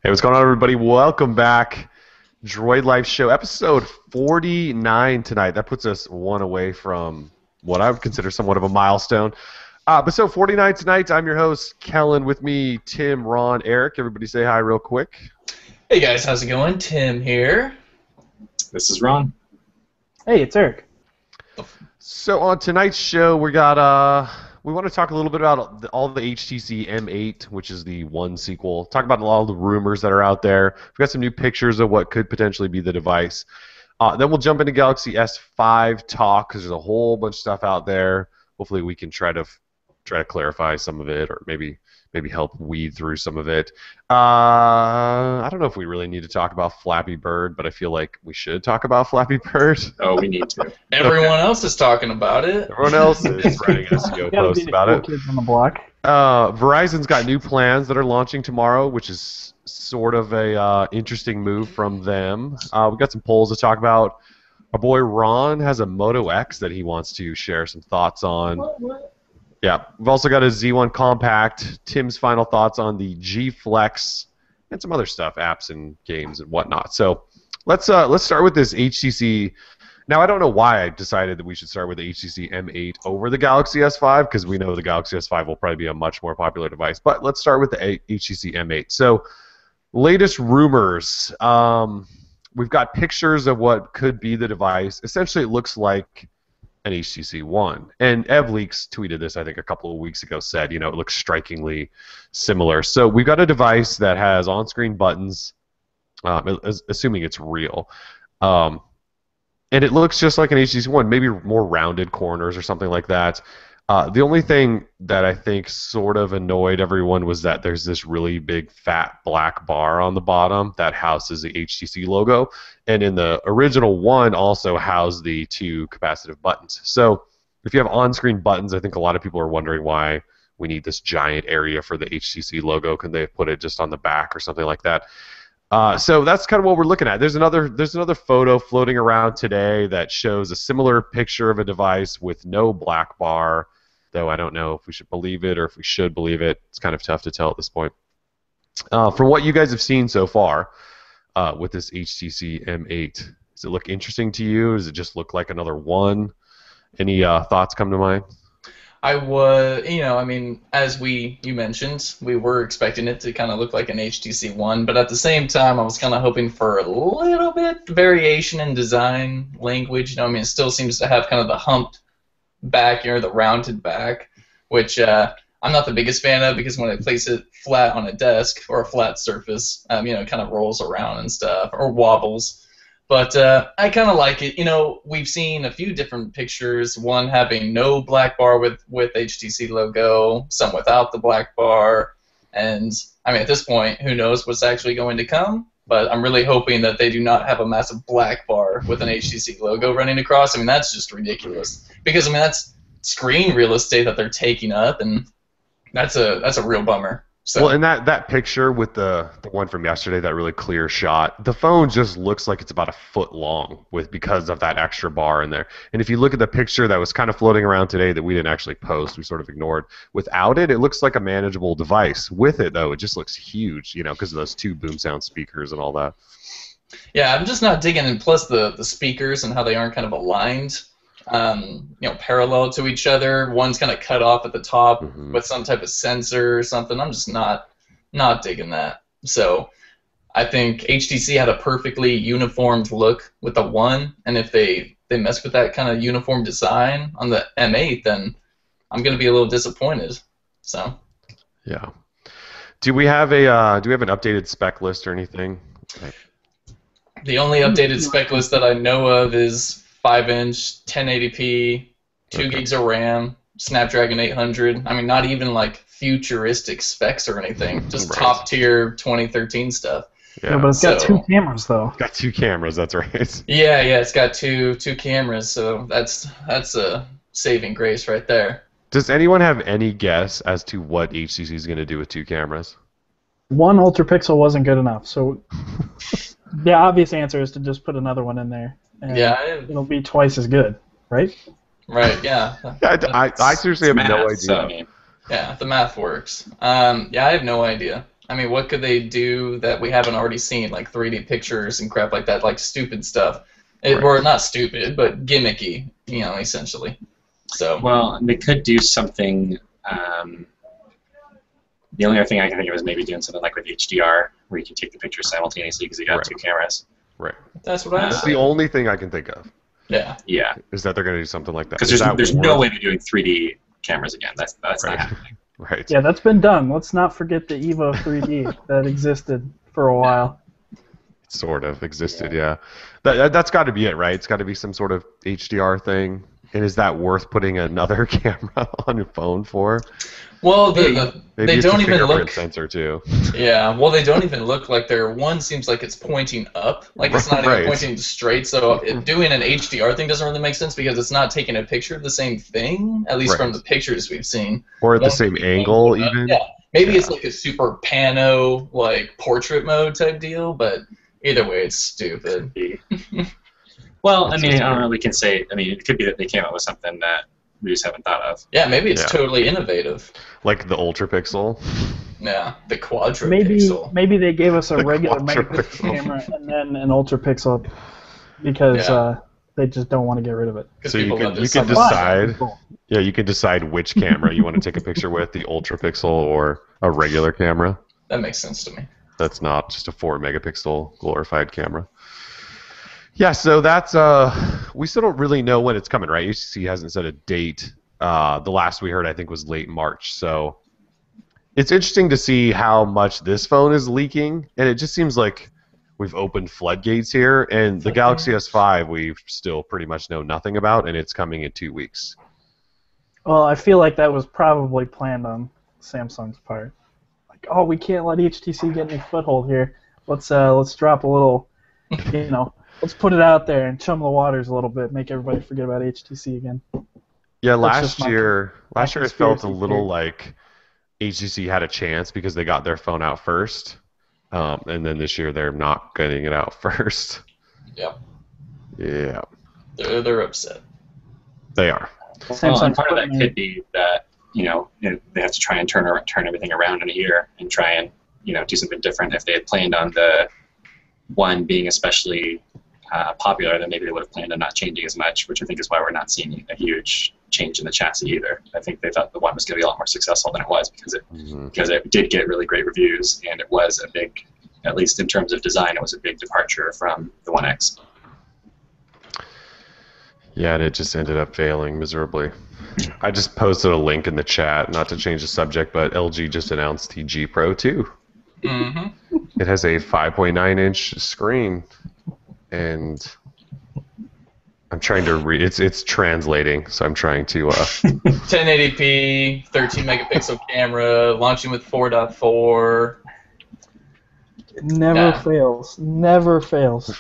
Hey, what's going on, everybody? Welcome back. Droid Life Show, episode 49 tonight. That puts us one away from what I would consider somewhat of a milestone. Episode 49 tonight. I'm your host, Kellen. With me, Tim, Ron, Eric. Everybody say hi real quick. Hey guys, how's it going? Tim here. This is Ron. Hey, it's Eric. So on tonight's show, we want to talk a little bit about all the HTC M8, which is the one sequel. Talk about all the rumors that are out there. We've got some new pictures of what could potentially be the device. Then we'll jump into Galaxy S5 talk because there's a whole bunch of stuff out there. Hopefully we can try to clarify some of it, or maybe help weed through some of it. I don't know if we really need to talk about Flappy Bird, but I feel like we should talk about Flappy Bird. Oh, we need to. Everyone else is talking about it. Everyone else is writing an SEO post about it. Kids on the block. Verizon's got new plans that are launching tomorrow, which is sort of a interesting move from them. We've got some polls to talk about. Our boy Ron has a Moto X that he wants to share some thoughts on. What? Yeah, we've also got a Z1 Compact, Tim's final thoughts on the G Flex, and some other stuff, apps and games and whatnot. So let's start with this HTC. Now, I don't know why I decided that we should start with the HTC M8 over the Galaxy S5, because we know the Galaxy S5 will probably be a much more popular device. But let's start with the HTC M8. So latest rumors. We've got pictures of what could be the device. Essentially, it looks like an HTC One. And EvLeaks tweeted this, I think, a couple of weeks ago, said, it looks strikingly similar. So we've got a device that has on-screen buttons, assuming it's real. And it looks just like an HTC One, maybe more rounded corners or something like that. The only thing that I think sort of annoyed everyone was that there's this really big fat black bar on the bottom that houses the HTC logo, and in the original one also housed the two capacitive buttons. So if you have on-screen buttons, I think a lot of people are wondering why we need this giant area for the HTC logo. Can they put it just on the back or something like that? So that's kind of what we're looking at. There's another photo floating around today that shows a similar picture of a device with no black bar, though I don't know if we should believe it or if we should believe it. It's kind of tough to tell at this point. From what you guys have seen so far with this HTC M8, does it look interesting to you? Does it just look like another one? Any thoughts come to mind? I was, as you mentioned, we were expecting it to kind of look like an HTC One, but at the same time, I was kind of hoping for a little bit variation in design language. It still seems to have kind of the humped back, the rounded back, which I'm not the biggest fan of, because when I place it flat on a desk or a flat surface, it kind of rolls around and stuff, or wobbles. But I kind of like it. We've seen a few different pictures, one having no black bar with HTC logo, some without the black bar, and at this point, who knows what's actually going to come? But I'm really hoping that they do not have a massive black bar with an HTC logo running across. That's just ridiculous, because that's screen real estate that they're taking up, and that's a real bummer. So. Well, and that picture with the one from yesterday, that really clear shot, the phone just looks like it's about a foot long because of that extra bar in there. And if you look at the picture that was kind of floating around today that we didn't actually post, we sort of ignored, without it, it looks like a manageable device. With it, though, it just looks huge, because of those two boom sound speakers and all that. Yeah, I'm just not digging, and plus the speakers and how they aren't kind of aligned. Parallel to each other. One's kind of cut off at the top with some type of sensor or something. I'm just not digging that. So I think HTC had a perfectly uniformed look with the One, and if they mess with that kind of uniform design on the M8, then I'm going to be a little disappointed. So yeah. Do we have an updated spec list or anything? The only updated spec list that I know of is 5-inch, 1080p, 2 gigs of RAM, Snapdragon 800. Not even like futuristic specs or anything. Just right. Top tier 2013 stuff. Yeah, but it's got two cameras though. Got two cameras, that's right. Yeah, it's got two cameras, so that's a saving grace right there. Does anyone have any guess as to what HTC is going to do with two cameras? One ultra pixel wasn't good enough, so the obvious answer is to just put another one in there. And it'll be twice as good, right? Right, yeah. I seriously have no idea. Yeah, the math works. I have no idea. I mean, what could they do that we haven't already seen, like 3D pictures and crap like that, like stupid stuff? Or not stupid, but gimmicky, essentially. So. Well, they could do something. The only other thing I can think of is maybe doing something like with HDR, where you can take the pictures simultaneously because you got two cameras. Right. That's what I said. That's the only thing I can think of. Yeah. Yeah. Is that they're going to do something like that? Because there's no way they're doing 3D cameras again. That's not happening. Right. Yeah, that's been done. Let's not forget the Evo 3D that existed for a while. Sort of existed, yeah. That's got to be it, right? It's got to be some sort of HDR thing. And is that worth putting another camera on your phone for? Well, Maybe they it's don't a even fingerprint look. Sensor too. Yeah, well, they don't even look like they're. One seems like it's pointing up, like it's not even pointing straight. So doing an HDR thing doesn't really make sense because it's not taking a picture of the same thing, at least from the pictures we've seen. Or at the same angle, even. Yeah, maybe it's like a super pano, like portrait mode type deal, but either way, it's stupid. Well, I mean, I don't know. We can say. I mean, it could be that they came up with something that we just haven't thought of. Yeah, maybe it's totally innovative. Like the ultra pixel. Yeah, the quadra-pixel. Maybe they gave us a regular megapixel camera and then an ultra pixel because they just don't want to get rid of it. So you can decide. Yeah, you can decide which camera you want to take a picture with, the ultra pixel or a regular camera. That makes sense to me. That's not just a 4 megapixel glorified camera. Yeah, so that's we still don't really know when it's coming, right? HTC hasn't set a date. The last we heard, I think, was late March. So it's interesting to see how much this phone is leaking, and it just seems like we've opened floodgates here. And the Galaxy S5, we still pretty much know nothing about, and it's coming in 2 weeks. Well, I feel like that was probably planned on Samsung's part. Like, oh, we can't let HTC get any foothold here. Let's drop a little, Let's put it out there and chum the waters a little bit, make everybody forget about HTC again. Yeah, last year it felt a little like HTC had a chance because they got their phone out first, and then this year they're not getting it out first. Yep. Yeah. They're upset. They are. Well, and part of that could be that they have to try and turn everything around in a year and try and do something different. If they had planned on the one being especially popular, then maybe they would have planned on not changing as much, which I think is why we're not seeing a huge change in the chassis either. I think they thought the one was going to be a lot more successful than it was because it did get really great reviews, and it was a big, at least in terms of design, it was a big departure from the One X. Yeah, and it just ended up failing miserably. I just posted a link in the chat, not to change the subject, but LG just announced the G Pro 2. Mm-hmm. It has a 5.9-inch screen. And I'm trying to read. It's translating, so I'm trying to. 1080p, 13 megapixel camera, launching with 4.4. It never fails. Never fails.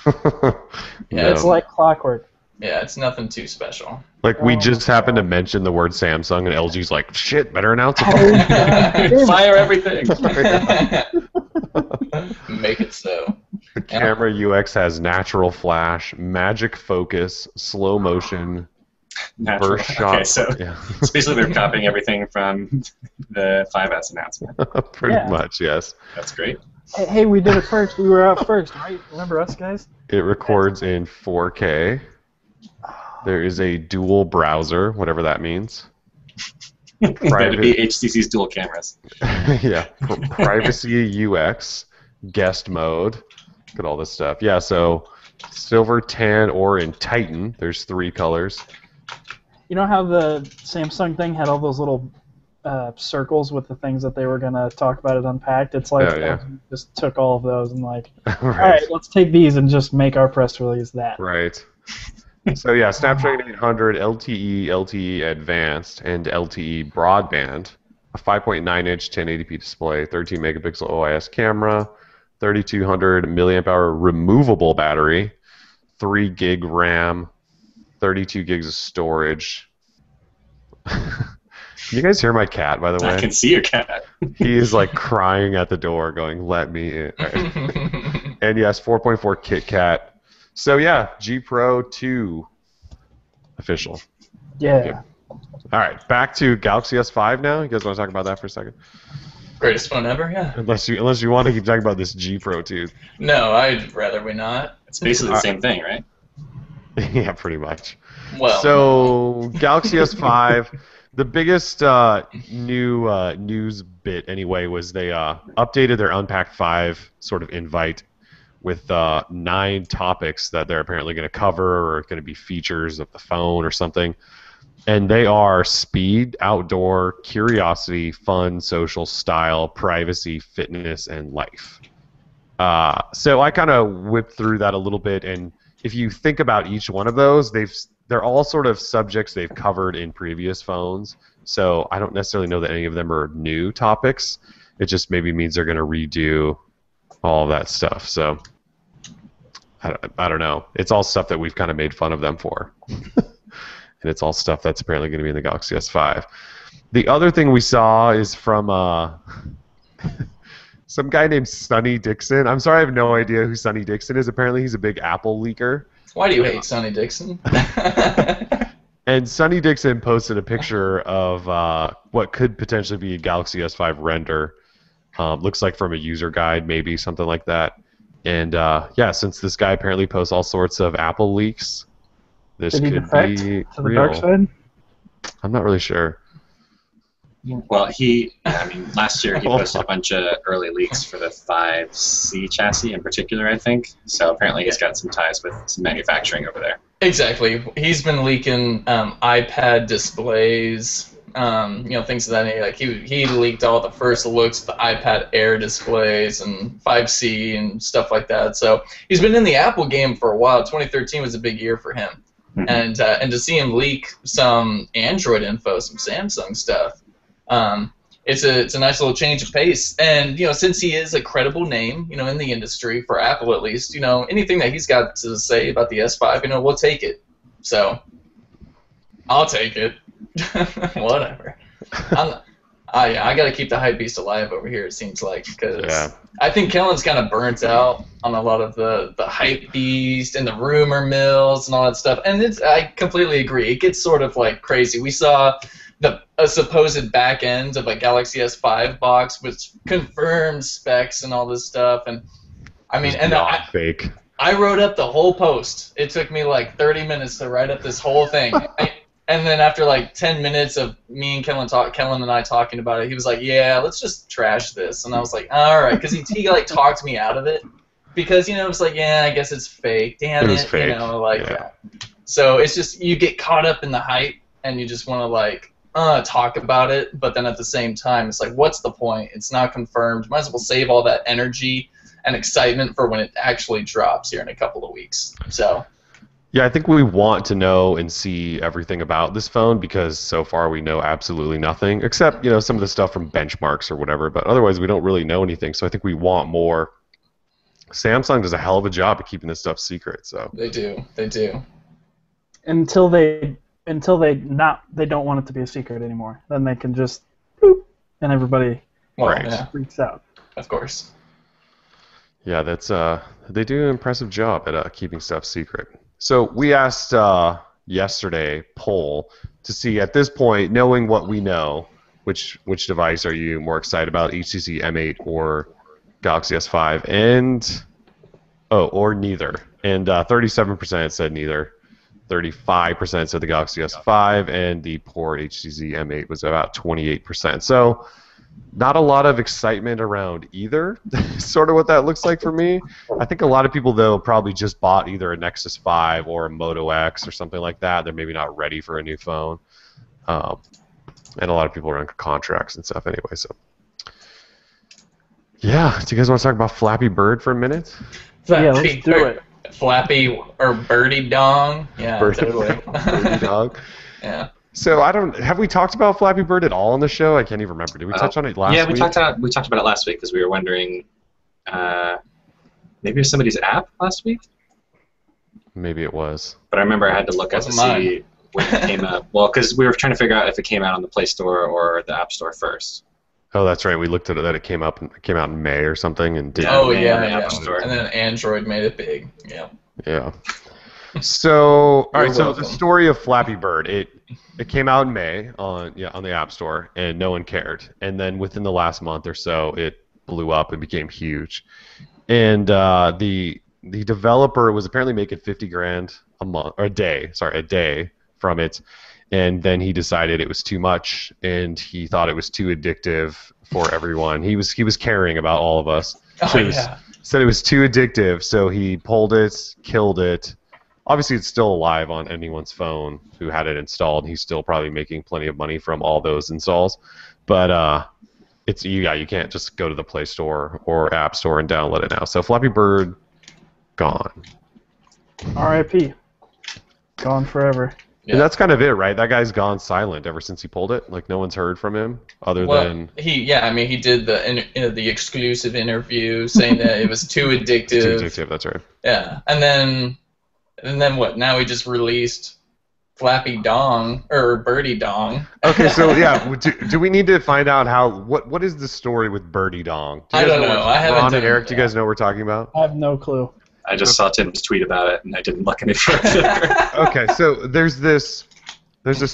Yeah, it's like clockwork. Yeah, it's nothing too special. Like we just happened to mention the word Samsung, and LG's like, "Shit, better announce it." Fire everything. Make it so. The camera UX has natural flash, magic focus, slow motion, burst shot. Okay, so it's basically they're copying everything from the 5S announcement. Pretty much, yes. That's great. Hey, we did it first. We were out first, right? Remember us, guys? It records in 4K. There is a dual browser, whatever that means. That'd be HTC's dual cameras. Yeah, privacy UX, guest mode. Look at all this stuff. Yeah, so silver, tan, or in Titan. There's 3 colors. You know how the Samsung thing had all those little circles with the things that they were going to talk about at Unpacked? It's like just took all of those and like, all right, let's take these and just make our press release that. Right. So yeah, Snapdragon 800, LTE Advanced, and LTE Broadband, a 5.9-inch 1080p display, 13 megapixel OIS camera, 3200 milliamp hour removable battery, 3 gig RAM, 32 gigs of storage. Can you guys hear my cat, by the way? I can see your cat. He is like crying at the door going, "Let me in." And yes, 4.4 KitKat. So yeah, G Pro 2 official. Yeah. All right, back to Galaxy S5 now. You guys want to talk about that for a second? Greatest phone ever, yeah. Unless you want to keep talking about this G Pro 2. No, I'd rather we not. It's basically the same thing, right? Yeah, pretty much. Well, So Galaxy S5, the biggest new news bit anyway was they updated their Unpacked 5 sort of invite with 9 topics that they're apparently going to cover or going to be features of the phone or something. And they are speed, outdoor, curiosity, fun, social, style, privacy, fitness, and life. So I kind of whipped through that a little bit, and if you think about each one of those, they're all sort of subjects they've covered in previous phones. So I don't necessarily know that any of them are new topics. It just maybe means they're going to redo all of that stuff. So I don't know. It's all stuff that we've kind of made fun of them for. And it's all stuff that's apparently going to be in the Galaxy S5. The other thing we saw is from some guy named Sonny Dixon. I'm sorry, I have no idea who Sonny Dixon is. Apparently he's a big Apple leaker. why do you hate Sonny Dixon? And Sonny Dixon posted a picture of what could potentially be a Galaxy S5 render. Looks like from a user guide, maybe, something like that. And yeah, since this guy apparently posts all sorts of Apple leaks, this Did he could defect be to the real. dark side? I'm not really sure. Well, last year he posted a bunch of early leaks for the 5C chassis in particular, I think. So apparently he's got some ties with some manufacturing over there. Exactly. He's been leaking iPad displays, things of that nature. Like he leaked all the first looks of the iPad Air displays and 5C and stuff like that. So he's been in the Apple game for a while. 2013 was a big year for him, and to see him leak some Android info, some Samsung stuff, it's a nice little change of pace. And since he is a credible name, in the industry for Apple at least, anything that he's got to say about the S5, we'll take it. So I'll take it. Whatever. I got to keep the hype beast alive over here, it seems like, because I think Kellen's kind of burnt out on a lot of the hype beast and the rumor mills and all that stuff. And I completely agree. It gets sort of like crazy. We saw a supposed back end of a Galaxy S5 box, which confirmed specs and all this stuff. And fake. I wrote up the whole post. It took me like 30 minutes to write up this whole thing. And then after like 10 minutes of me and Kellen and I talking about it, he was like, "Yeah, let's just trash this." And I was like, "All right," because he like talked me out of it because it was like, "Yeah, I guess it's fake. Damn it." It was fake. Yeah. So it's just you get caught up in the hype and you just want to like talk about it, but then at the same time, it's like, what's the point? It's not confirmed. Might as well save all that energy and excitement for when it actually drops here in a couple of weeks. So. Yeah, I think we want to know and see everything about this phone because so far we know absolutely nothing except, some of the stuff from benchmarks or whatever, but otherwise we don't really know anything, so I think we want more. Samsung does a hell of a job of keeping this stuff secret, so. They do. Until they don't want it to be a secret anymore. Then they can just boop, and everybody freaks out. Of course. Yeah, that's they do an impressive job at keeping stuff secret. So we asked yesterday poll to see at this point, knowing what we know, which device are you more excited about, HTC M8 or Galaxy S5, or neither. And 37% said neither. 35% said the Galaxy S5, and the poor HTC M8 was about 28%. So not a lot of excitement around either. Sort of what that looks like for me. I think a lot of people, though, probably just bought either a Nexus 5 or a Moto X or something like that. They're maybe not ready for a new phone. And a lot of people are on contracts and stuff anyway. So, yeah. Do you guys want to talk about Flappy Bird for a minute? Yeah, let's do it. Flappy or Birdie Dong. Yeah, totally. Birdie Dog. Yeah. So have we talked about Flappy Bird at all on the show? I can't even remember. Did we touch on it last week? Yeah, we talked about it last week because we were wondering maybe it was somebody's app last week. Maybe it was. But I remember I had to look up to see when it came up. Well, because we were trying to figure out if it came out on the Play Store or the App Store first. Oh, that's right. We looked at it that it came out in May or something, and did. Oh yeah, App Store. And then Android made it big. Yeah. Yeah. So, all right. You're So welcome. the story of Flappy Bird, it came out in May on the App Store, and no one cared. And then within the last month or so, it blew up and became huge. And the developer was apparently making 50 grand a month or a day from it. And then he decided it was too much, and he thought it was too addictive for everyone. He was caring about all of us. Oh, So he yeah. said it was too addictive, so he pulled it, killed it. Obviously, it's still alive on anyone's phone who had it installed. He's still probably making plenty of money from all those installs. But you can't just go to the Play Store or App Store and download it now. So Flappy Bird, gone. R.I.P. Gone forever. Yeah. And that's kind of it, right? That guy's gone silent ever since he pulled it. Like, no one's heard from him other than... he did the exclusive interview saying that it was too addictive. Too addictive, that's right. Yeah, and then what? Now he just released Flappy Dong or Birdie Dong. Okay, so yeah, do we need to find out what is the story with Birdie Dong? I don't know. I haven't Ron and done- Eric, do you guys know what we're talking about? I have no clue. I just saw Tim's tweet about it, and I didn't look any further. Okay, so there's this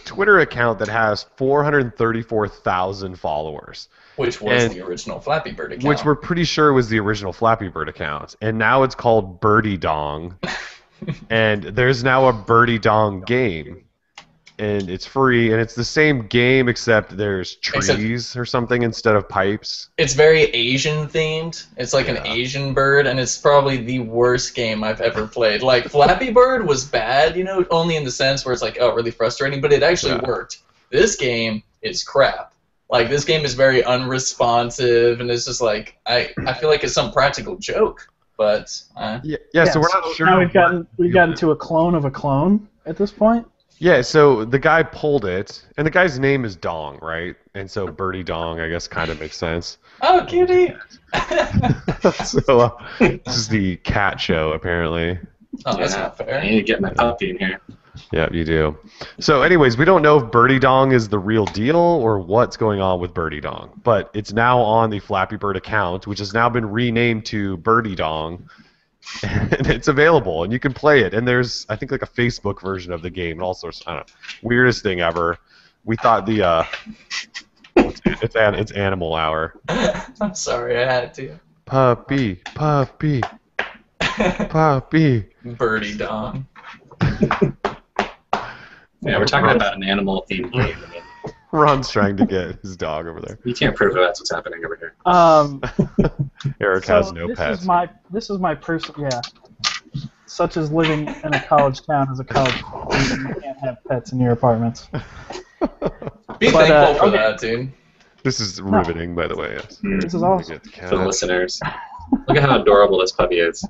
Twitter account that has 434,000 followers, Which was And- the original Flappy Bird account. which we're pretty sure was the original Flappy Bird account, and now it's called Birdie Dong, and there's now a Birdie Dong game, and it's free, and it's the same game except there's trees or something instead of pipes. It's very Asian themed. It's like an Yeah. Asian bird, and it's probably the worst game I've ever played. Like Flappy Bird was bad, only in the sense where it's like, oh, really frustrating, but it actually Yeah. worked. This game is crap. Like this game is very unresponsive, and it's just like I feel like it's some practical joke. But Yeah, so we're not sure. Now we've gotten to a clone of a clone at this point. Yeah, so the guy pulled it, and the guy's name is Dong, right? And so Birdie Dong, I guess, kind of makes sense. oh, kitty! So this is the cat show, apparently. Oh, that's Yeah, not fair. I need to get my puppy in here. Yeah, you do. So anyways, we don't know if Birdie Dong is the real deal or what's going on with Birdie Dong, but it's now on the Flappy Bird account, which has now been renamed to Birdie Dong, and it's available, and you can play it. And there's, I think, like a Facebook version of the game, and all sorts. I don't know, weirdest thing ever. We thought it's Animal Hour. I'm sorry, I had to. Puppy, puppy, puppy. Birdie Dong. Yeah, we're talking about an animal-themed game. I mean, Ron's trying to get his dog over there. you can't prove that that's what's happening over here. Eric has no pets. This is my personal, yeah. Such as living in a college town as a college student, you can't have pets in your apartments. Be But, thankful for okay. that, dude. This is riveting, by the way. Yes. This is awesome. Get the cat. For the listeners, look at how adorable this puppy is.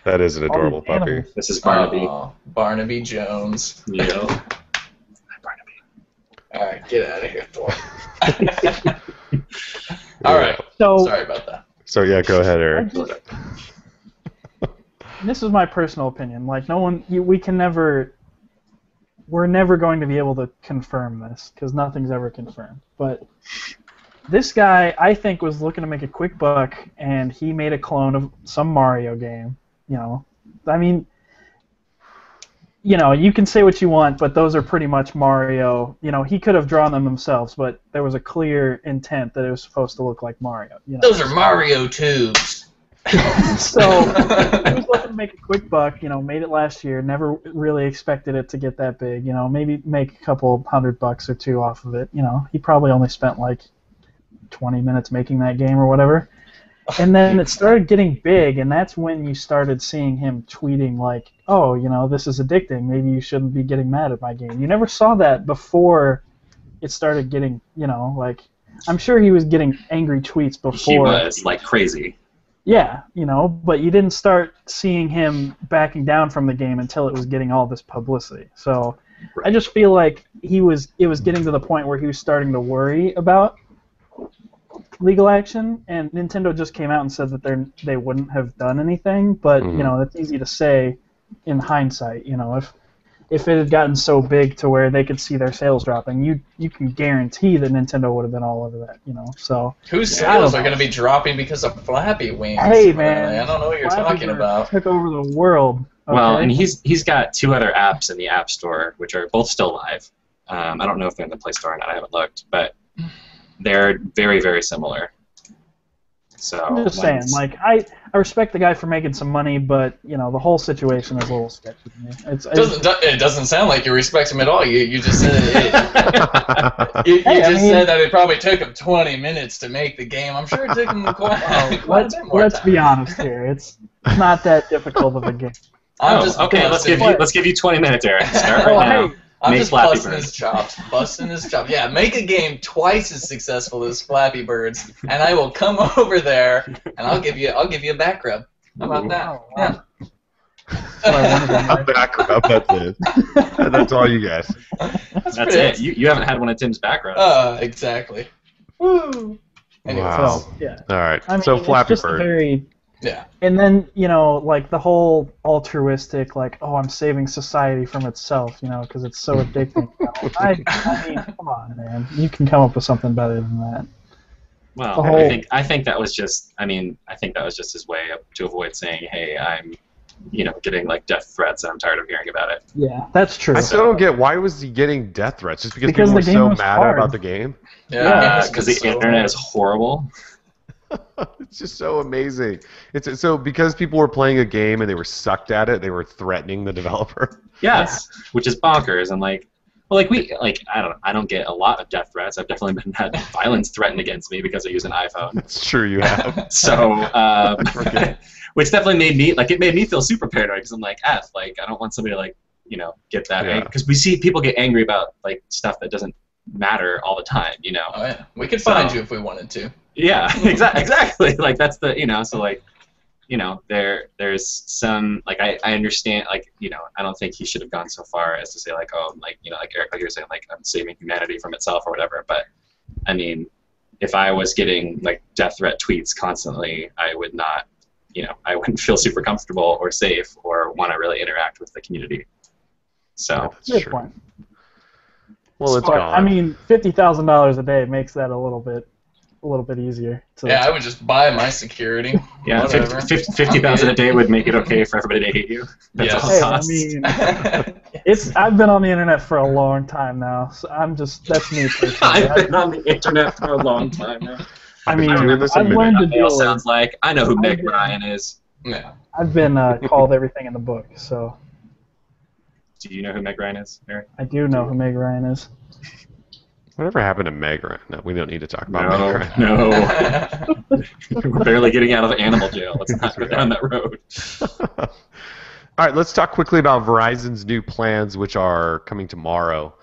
That is an All adorable these puppy. animals. This is Barnaby. Aw, Barnaby Jones. You know? Hi, Barnaby. All right, get out of here, Thor. All right. So Sorry about that. So yeah, go ahead, I Eric. just- this is my personal opinion. Like we're never going to be able to confirm this because nothing's ever confirmed. But this guy, I think, was looking to make a quick buck, and he made a clone of some Mario game. I mean, you can say what you want, but those are pretty much Mario. He could have drawn them themselves, but there was a clear intent that it was supposed to look like Mario. Those are Mario tubes. So he was looking to make a quick buck. Made it last year. Never really expected it to get that big. Maybe make a couple $100 or two off of it. He probably only spent like 20 minutes making that game or whatever. And then it started getting big, and that's when you started seeing him tweeting like, "Oh, this is addicting. Maybe you shouldn't be getting mad at my game." You never saw that before it started getting, like, I'm sure he was getting angry tweets before. He was like crazy. Yeah, but you didn't start seeing him backing down from the game until it was getting all this publicity. So I just feel like it was getting to the point where he was starting to worry about legal action, and Nintendo just came out and said that they wouldn't have done anything, but that's easy to say in hindsight. If it had gotten so big to where they could see their sales dropping, you can guarantee that Nintendo would have been all over that. So Whose I don't sales are know. going to be dropping because of Flappy Wings? Hey man, I don't know what you're Flappy talking Bird about. took over the world. Well, and he's got 2 other apps in the App Store, which are both still live. I don't know if they're in the Play Store or not. I haven't looked, but they're very, very similar. So I'm just saying, like, I respect the guy for making some money, but the whole situation is a little sketchy to me. It doesn't sound like you respect him at all. You just said said that it probably took him 20 minutes to make the game. I'm sure it took him quite a bit more time. Let's be honest here. It's not that difficult of a game. Okay. Let's give you 20 minutes, Eric. Start right now. Hey, I'm just busting his chops. Yeah, make a game twice as successful as Flappy Bird's, and I will come over there and I'll give you a back rub. How about that? Yeah. A back rub. That's it. That's all you guys. That's it. You haven't had one of Tim's back rubs. Exactly. Woo. Anyway, wow. So, yeah. All right. I mean, so Flappy it's just Bird. Yeah. And then, like the whole altruistic, like, oh, I'm saving society from itself, because it's so addicting. I mean, come on, man. You can come up with something better than that. Well, I think that was just, I think that was just his way to avoid saying, hey, I'm, getting like death threats and I'm tired of hearing about it. Yeah, that's true. I still don't get, why was he getting death threats? Just because people were so mad about the game? Yeah, because the internet is horrible. It's just so amazing. It's so because people were playing a game and they were sucked at it, they were threatening the developer. Yes, which is bonkers. And I don't get a lot of death threats. I've definitely had violence threatened against me because I use an iPhone. It's true, you have. So, which definitely made me feel super paranoid because I'm like, I don't want somebody to get that angry because we see people get angry about stuff that doesn't matter all the time. Oh yeah, we could find you if we wanted to. Yeah, exactly. That's the there's some I understand I don't think he should have gone so far as to say Eric, like you're saying, I'm saving humanity from itself or whatever. But I mean, if I was getting death threat tweets constantly, I would not, I wouldn't feel super comfortable or safe or want to really interact with the community. So that's true. Point. Well, it's gone. I mean, $50,000 a day makes that a little bit easier. I would just buy my security. Yeah, 50,000 a day would make it okay for everybody to hate you. That's all it costs. I mean, I've been on the internet for a long time now, so that's me personally. I've been on the internet for a long time now. I mean, I've learned to deal with. Sounds like I know who Meg Ryan is. Yeah. I've been called everything in the book, so. Do you know who Meg Ryan is, Eric? I do know who Meg Ryan is. Whatever happened to Meg Ryan? No, we don't need to talk about Meg Ryan. No. We're barely getting out of animal jail. Let's not go down that road. All right, let's talk quickly about Verizon's new plans, which are coming tomorrow.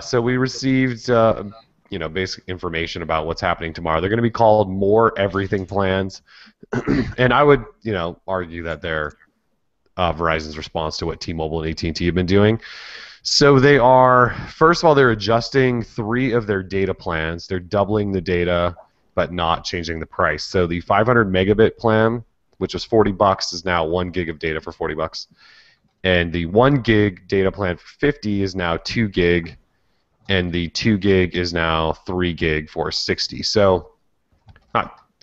So we received, basic information about what's happening tomorrow. They're going to be called More Everything plans, and I would, argue that they're Verizon's response to what T-Mobile and AT&T have been doing. So they are, first of all, they're adjusting 3 of their data plans. They're doubling the data, but not changing the price. So the 500 megabit plan, which was $40, is now 1 gig of data for $40. And the 1 gig data plan for $50 is now 2 gig, and the 2 gig is now 3 gig for $60. So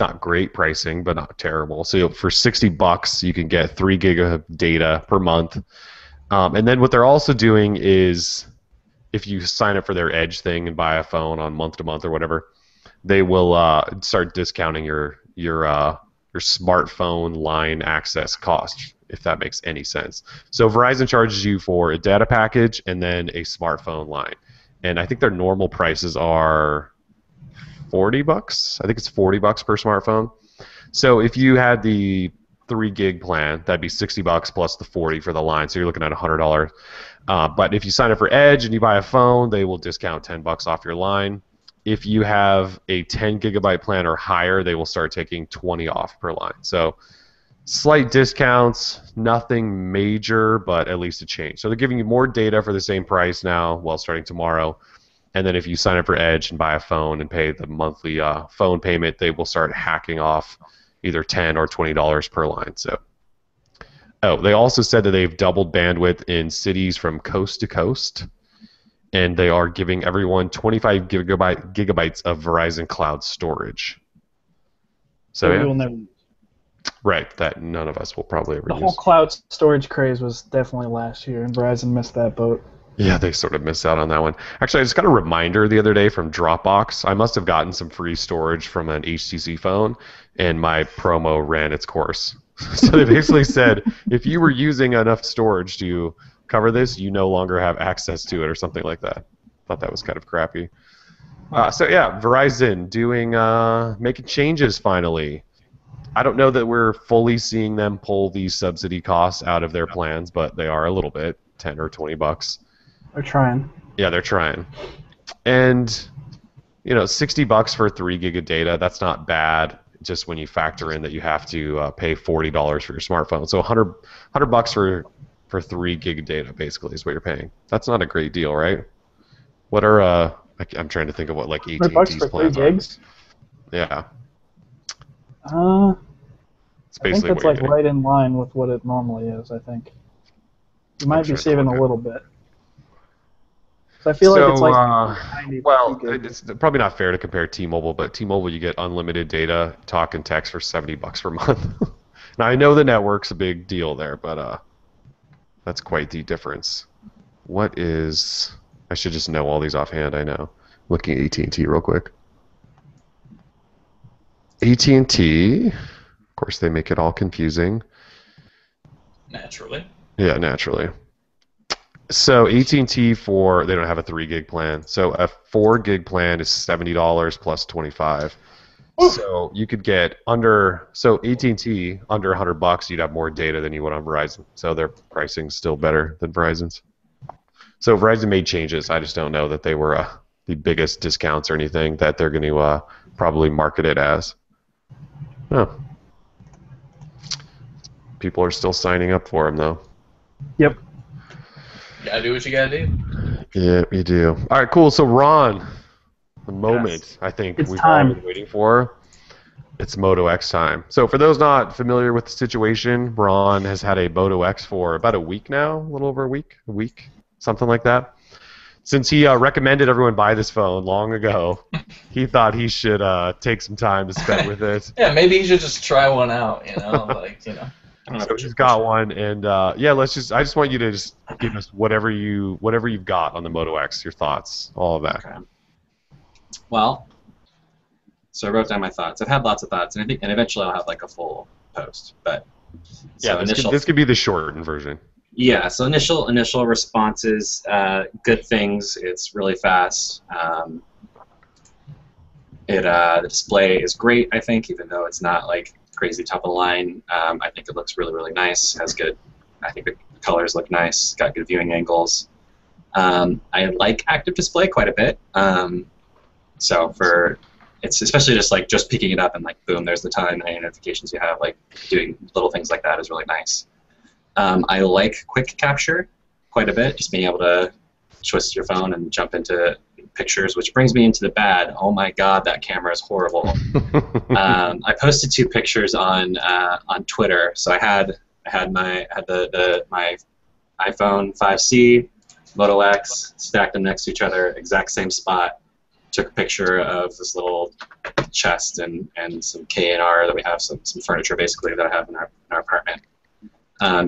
not great pricing, but not terrible. So for $60, you can get 3 gig of data per month. And then what they're also doing is, if you sign up for their Edge thing and buy a phone on month to month or whatever, they will start discounting your smartphone line access cost, if that makes any sense. So Verizon charges you for a data package and then a smartphone line, and I think their normal prices are $40. I think it's $40 per smartphone. So if you had the 3 gig plan, that'd be $60 plus the $40 for the line, so you're looking at $100. But if you sign up for Edge and you buy a phone, they will discount $10 off your line. If you have a 10 gigabyte plan or higher, they will start taking $20 off per line. So slight discounts, nothing major, but at least a change. So they're giving you more data for the same price now, well, starting tomorrow. And then if you sign up for Edge and buy a phone and pay the monthly phone payment, they will start hacking off either $10 or $20 per line. So, they also said that they've doubled bandwidth in cities from coast to coast, and they are giving everyone 25 gigabytes of Verizon Cloud storage. So we will never. Right, that none of us will probably ever The use. whole cloud storage craze was definitely last year, and Verizon missed that boat. Yeah, they sort of missed out on that one. Actually, I just got a reminder the other day from Dropbox. I must have gotten some free storage from an HTC phone, and my promo ran its course. So they basically said, if you were using enough storage to cover this, you no longer have access to it, or something like that. Thought that was kind of crappy. So yeah, Verizon doing making changes finally. I don't know that we're fully seeing them pull these subsidy costs out of their plans, but they are a little bit, $10 or $20. They're trying. Yeah, they're trying. And $60 for 3 gig of data, that's not bad. Just when you factor in that you have to pay $40 for your smartphone, so $100 for 3 gig of data basically is what you're paying. That's not a great deal, right? What are I'm trying to think of what like $100 AT&T's for 3 plans gigs? are. Yeah, it's I think basically that's what like you're right in line with what it normally is. I think you might be trying to saving look a at- little bit. So I feel like it's like So, 90 well, gigs. it's probably not fair to compare T-Mobile, but T-Mobile you get unlimited data, talk and text for $70 per month. Now I know the network's a big deal there, but that's quite the difference. What is? I should just know all these offhand. I know. Looking at AT&T real quick. AT&T, of course, they make it all confusing. Naturally. Yeah, naturally. So AT&T they don't have a 3 gig plan. So a 4 gig plan is $70 plus 25. So you could get AT&T under $100, you'd have more data than you would on Verizon. So their pricing's still better than Verizon's. So Verizon made changes. I just don't know that they were the biggest discounts or anything that they're going to probably market it as. Oh. People are still signing up for them though. Yep. You gotta do what you gotta do. Yeah, you do. All right, cool. So Ron, the moment Yes. I think It's we've time. all been waiting for. It's Moto X time. So for those not familiar with the situation, Ron has had a Moto X for about a week now, a little over a week, something like that. Since he recommended everyone buy this phone long ago, he thought he should take some time to spend with it. Yeah, maybe you should just try one out, I don't know So if he's got one, and yeah, I just want you to just give us whatever you've got on the Moto X, your thoughts, all of that. Okay. Well, so I wrote down my thoughts. I've had lots of thoughts, and eventually I'll have like a full post. But Yeah, this could be the shortened version. Yeah, so initial responses, good things. It's really fast. The display is great, I think, even though it's not like crazy top of the line. I think it looks really, really nice. Has good. I think the colors look nice. Got good viewing angles. I like active display quite a bit. So it's especially just picking it up and like boom, there's the time and any notifications you have. Like doing little things like that is really nice. I like quick capture quite a bit, just being able to twist your phone and jump into pictures, which brings me into the bad. Oh my God, that camera is horrible. I posted 2 pictures on Twitter. So I had my iPhone 5C, Moto X, stacked them next to each other, exact same spot. Took a picture of this little chest and some K&R that we have, some furniture basically that I have in our apartment.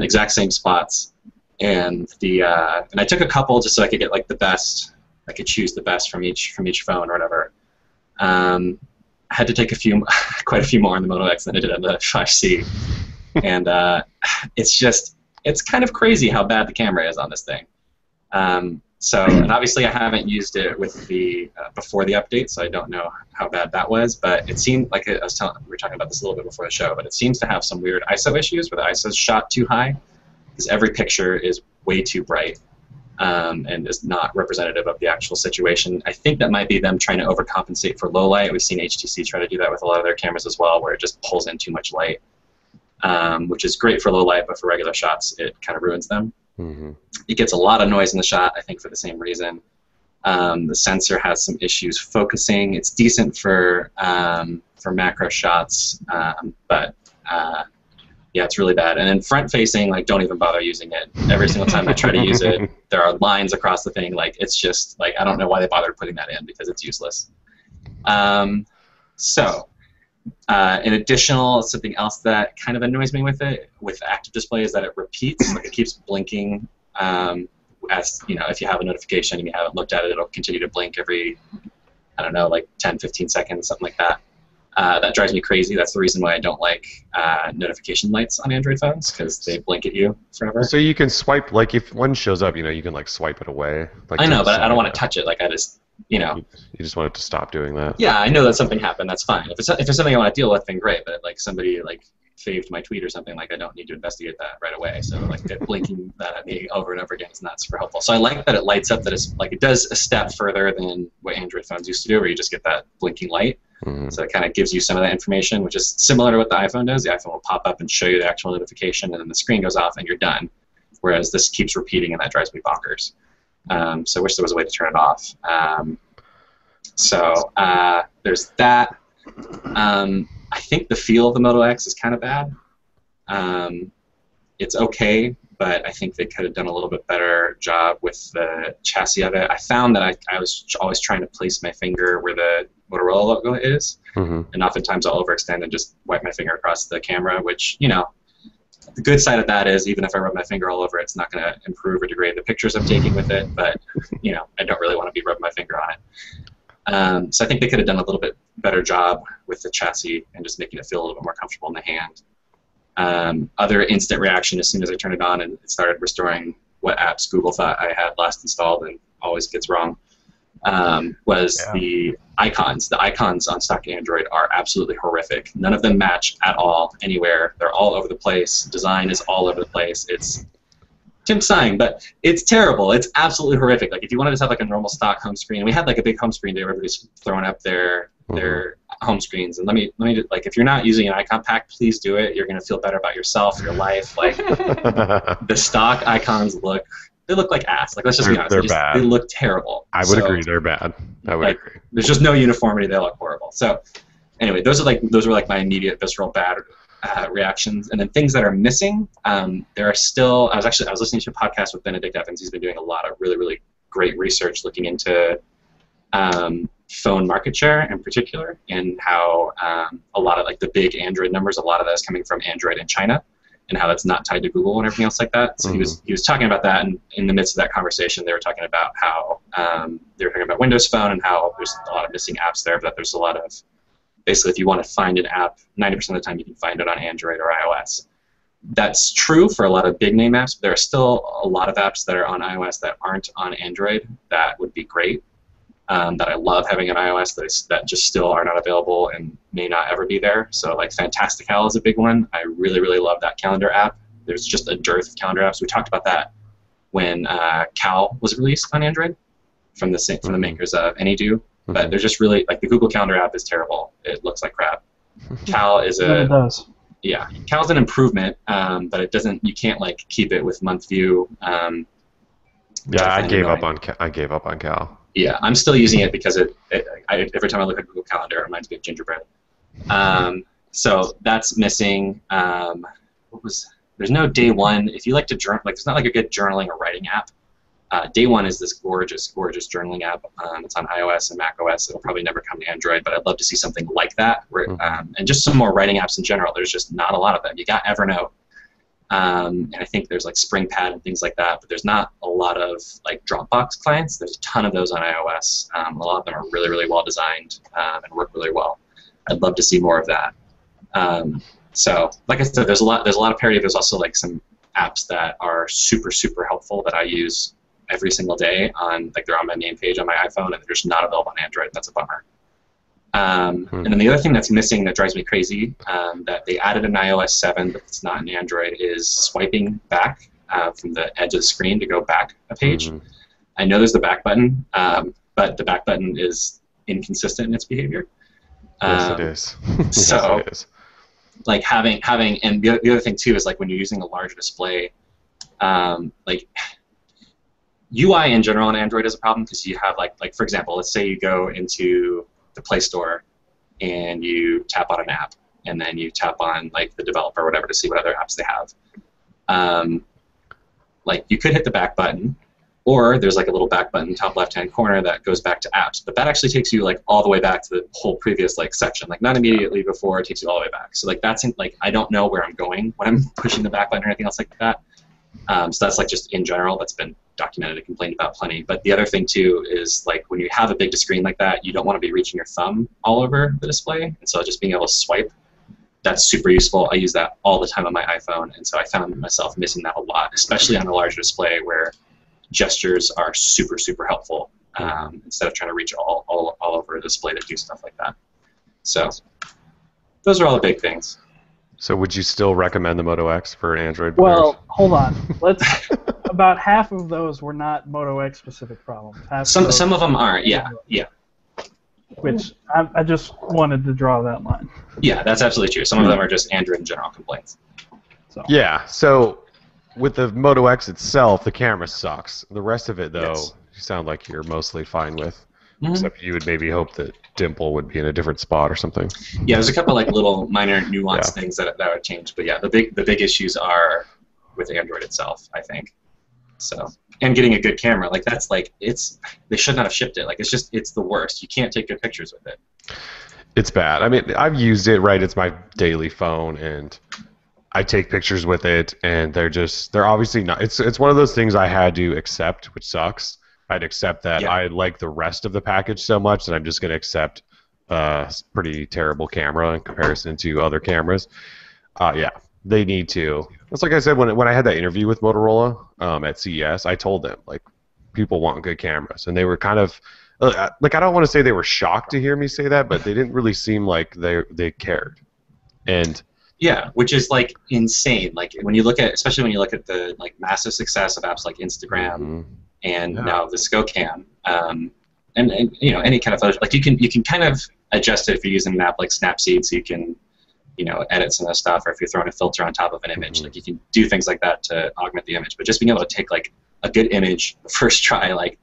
Exact same spots, and I took a couple just so I could get like the best. I could choose the best from each phone or whatever. I had to take quite a few more on the Moto X than I did on the 5C, and it's kind of crazy how bad the camera is on this thing. And obviously I haven't used it with before the update, so I don't know how bad that was. But it seemed like we were talking about this a little bit before the show, but it seems to have some weird ISO issues where the ISO's shot too high because every picture is way too bright and is not representative of the actual situation. I think that might be them trying to overcompensate for low light. We've seen HTC try to do that with a lot of their cameras as well, where it just pulls in too much light, which is great for low light, but for regular shots, it kind of ruins them. Mm-hmm. It gets a lot of noise in the shot, I think, for the same reason. The sensor has some issues focusing. It's decent for macro shots, but yeah, it's really bad. And then front-facing, like, don't even bother using it. Every single time I try to use it, there are lines across the thing. Like, it's just like I don't know why they bothered putting that in because it's useless. So An additional something else that kind of annoys me with it, with active display, is that it repeats, like it keeps blinking. As you know, if you have a notification and you haven't looked at it, it'll continue to blink every, I don't know, like 10, 15 seconds, something like that. That drives me crazy. That's the reason why I don't like notification lights on Android phones, because they blink at you forever. So you can swipe, like if one shows up, you can like swipe it away. Like I know, but I don't want to touch it. Like I just, You just want it to stop doing that. Yeah, I know that something happened. That's fine. If it's something I want to deal with, then great. But like somebody like faved my tweet or something, like I don't need to investigate that right away. So like blinking that at me over and over again is not super helpful. So I like that it lights up. That it's like it does a step further than what Android phones used to do, where you just get that blinking light. Mm-hmm. So it kind of gives you some of that information, which is similar to what the iPhone does. The iPhone will pop up and show you the actual notification, and then the screen goes off and you're done. Whereas this keeps repeating, and that drives me bonkers. So I wish there was a way to turn it off. So there's that. I think the feel of the Moto X is kind of bad. It's okay, but I think they could have done a little bit better job with the chassis of it. I found that I was always trying to place my finger where the Motorola logo is, and oftentimes I'll overextend and just wipe my finger across the camera, which, the good side of that is even if I rub my finger all over it, it's not going to improve or degrade the pictures I'm taking with it, but, I don't really want to be rubbing my finger on it. So I think they could have done a little bit better job with the chassis and just making it feel a little bit more comfortable in the hand. Other instant reaction as soon as I turned it on and it started restoring what apps Google thought I had last installed and always gets wrong, was the icons. The icons on stock Android are absolutely horrific. None of them match at all anywhere. They're all over the place. Design is all over the place. It's Tim's sighing, but it's terrible. It's absolutely horrific. Like if you wanted to have like a normal stock home screen, we had like a big home screen day where everybody's throwing up their home screens. And let me like if you're not using an icon pack, please do it. You're gonna feel better about yourself, your life. Like the stock icons look like ass. Like let's just be honest. They're bad. They look terrible. I would agree. They're bad. I would agree. There's just no uniformity. They look horrible. So anyway, those were like my immediate visceral bad reactions. And then things that are missing, there are still. I was listening to a podcast with Benedict Evans. He's been doing a lot of really, really great research looking into phone market share in particular, and how a lot of like the big Android numbers, a lot of that is coming from Android in China, and how that's not tied to Google and everything else like that. So he was talking about that, and in the midst of that conversation, they were talking about how they were talking about Windows Phone and how there's a lot of missing apps there, but there's a lot of basically if you want to find an app, 90% of the time you can find it on Android or iOS. That's true for a lot of big name apps, but there are still a lot of apps that are on iOS that aren't on Android that would be great. That I love having on iOS that just still are not available and may not ever be there. So like Fantastical is a big one. I really, really love that calendar app. There's just a dearth of calendar apps. We talked about that when Cal was released on Android from the makers of AnyDo. But there's just really like the Google Calendar app is terrible. It looks like crap. Cal is it does. Yeah, Cal's an improvement, but it doesn't. You can't like keep it with month view. Yeah, I gave up on Cal. Yeah, I'm still using it because every time I look at Google Calendar, it reminds me of gingerbread. So that's missing. There's no Day One. If you like to journal, like there's not like a good journaling or writing app. Day One is this gorgeous, gorgeous journaling app. It's on iOS and macOS. It'll probably never come to Android, but I'd love to see something like that. And just some more writing apps in general. There's just not a lot of them. You got Evernote. And I think there's like SpringPad and things like that, but there's not a lot of like Dropbox clients. There's a ton of those on iOS. A lot of them are really, really well designed and work really well. I'd love to see more of that. So, like I said, there's a lot of parity. There's also like some apps that are super, super helpful that I use every single day they're on my main page on my iPhone, and they're just not available on Android. That's a bummer. And then the other thing that's missing that drives me crazy, that they added in iOS 7, but it's not in Android, is swiping back from the edge of the screen to go back a page. I know there's the back button, but the back button is inconsistent in its behavior. Yes, it is. So, yes, it is. Like having, and the other thing too is like when you're using a larger display, like UI in general on Android is a problem because you have like for example, let's say you go into the Play Store and you tap on an app and then you tap on like the developer or whatever to see what other apps they have. Like you could hit the back button, Or there's like a little back button top left-hand corner that goes back to apps, but that actually takes you like all the way back to the whole previous like section, like not immediately before, it takes you all the way back. So like that's like I don't know where I'm going when I'm pushing the back button or anything else like that. So that's like just in general, that's been documented and complained about plenty. But the other thing too is like when you have a big screen like that, you don't want to be reaching your thumb all over the display, and so just being able to swipe, that's super useful. I use that all the time on my iPhone, and so I found myself missing that a lot, especially on a larger display where gestures are super, super helpful instead of trying to reach all over a display to do stuff like that. So those are all the big things. So would you still recommend the Moto X for Android? Well, hold on. About half of those were not Moto X specific problems. Some of them aren't. Yeah. Which I just wanted to draw that line. Yeah, that's absolutely true. Some of them are just Android in general complaints. So. Yeah. So with the Moto X itself, the camera sucks. The rest of it, though, you sound like you're mostly fine with. Except you would maybe hope that Dimple would be in a different spot or something. Yeah, there's a couple like little minor nuanced things that would change, but yeah, the big issues are with Android itself, I think. So, and getting a good camera, like that's like they should not have shipped it. Like it's the worst. You can't take good pictures with it. It's bad. I mean, I've used it, right? It's my daily phone, and I take pictures with it, and they're obviously not. It's one of those things I had to accept, which sucks. I'd accept that I like the rest of the package so much that I'm just going to accept a pretty terrible camera in comparison to other cameras. Yeah, they need to. It's like I said when I had that interview with Motorola at CES, I told them, like, people want good cameras. And they were kind of, like, I don't want to say they were shocked to hear me say that, but they didn't really seem like they cared. And yeah, which is, like, insane. Like, especially when you look at the, like, massive success of apps like Instagram, and now the ScoCam, and you know, any kind of photo, like you can kind of adjust it if you're using an app like Snapseed, so you can, you know, edit some of the stuff, or if you're throwing a filter on top of an image, like you can do things like that to augment the image. But just being able to take like a good image the first try, like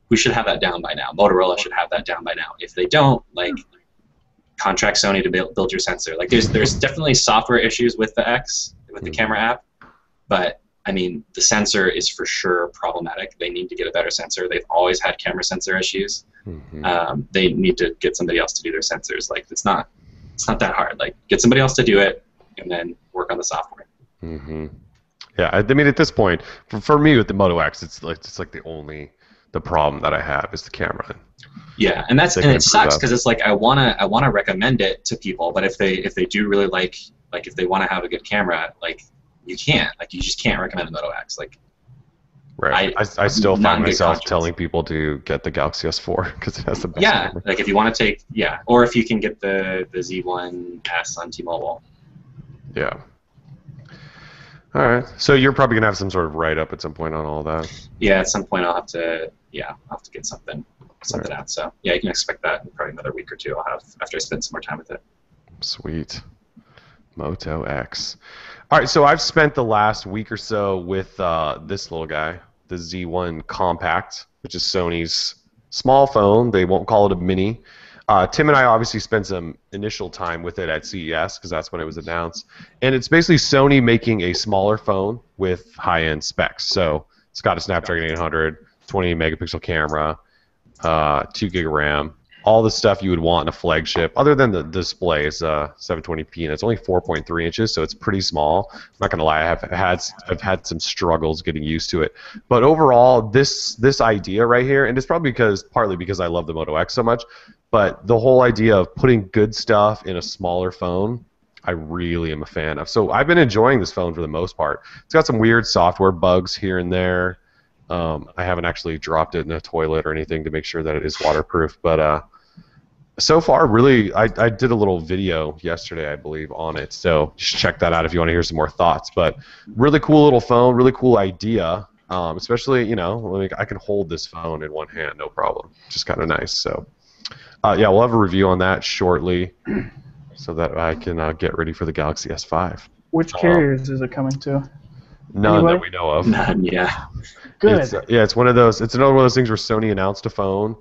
we should have that down by now. Motorola should have that down by now. If they don't, like, contract Sony to build your sensor. Like there's definitely software issues with the X, with the camera app, but I mean, the sensor is for sure problematic. They need to get a better sensor. They've always had camera sensor issues. They need to get somebody else to do their sensors. Like, it's not that hard. Like, get somebody else to do it, and then work on the software. Yeah, I mean, at this point, for me with the Moto X, it's like the problem that I have is the camera. Yeah, and it sucks because it's like I wanna recommend it to people, but if they do really like if they want to have a good camera, like, you can't. Like, you just can't recommend a Moto X. Like, right. I still find myself telling people to get the Galaxy S4 because it has the best camera. Like if you want to take, or if you can get the Z1S on T-Mobile. Yeah. All right. So you're probably gonna have some sort of write-up at some point on all that. Yeah, at some point I'll have to get something out. So yeah, you can expect that in probably another week or two. I'll have after I spend some more time with it. Sweet. Moto X. All right, so I've spent the last week or so with this little guy, the Z1 Compact, which is Sony's small phone. They won't call it a mini. Tim and I obviously spent some initial time with it at CES because that's when it was announced. And it's basically Sony making a smaller phone with high-end specs. So it's got a Snapdragon 800, 20-megapixel camera, 2 gig of RAM, all the stuff you would want in a flagship, other than the display. It's 720p, and it's only 4.3 inches, so it's pretty small. I'm not gonna lie, I've had some struggles getting used to it. But overall, this idea right here, and it's probably partly because I love the Moto X so much, but the whole idea of putting good stuff in a smaller phone, I really am a fan of. So I've been enjoying this phone for the most part. It's got some weird software bugs here and there. I haven't actually dropped it in a toilet or anything to make sure that it is waterproof, but so far, really, I did a little video yesterday, I believe, on it. So just check that out if you want to hear some more thoughts. But really cool little phone, really cool idea. Especially, you know, I can hold this phone in one hand, no problem. Just kind of nice. So, yeah, we'll have a review on that shortly, so that I can get ready for the Galaxy S5. Which carriers is it coming to? None that we know of. None, yeah. Good. It's one of those. It's another one of those things where Sony announced a phone,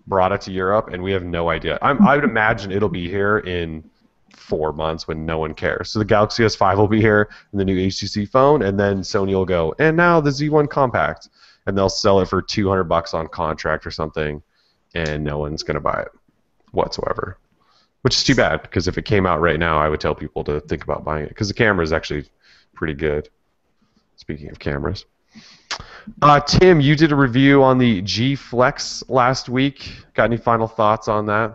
brought it to Europe, and we have no idea. I would imagine it'll be here in 4 months when no one cares. So the Galaxy S5 will be here, and the new HTC phone, and then Sony will go, and now the Z1 Compact. and they'll sell it for $200 on contract or something, and no one's gonna buy it whatsoever. Which is too bad, because if it came out right now, I would tell people to think about buying it, because the camera is actually pretty good. Speaking of cameras. Tim, you did a review on the G Flex last week. Got any final thoughts on that?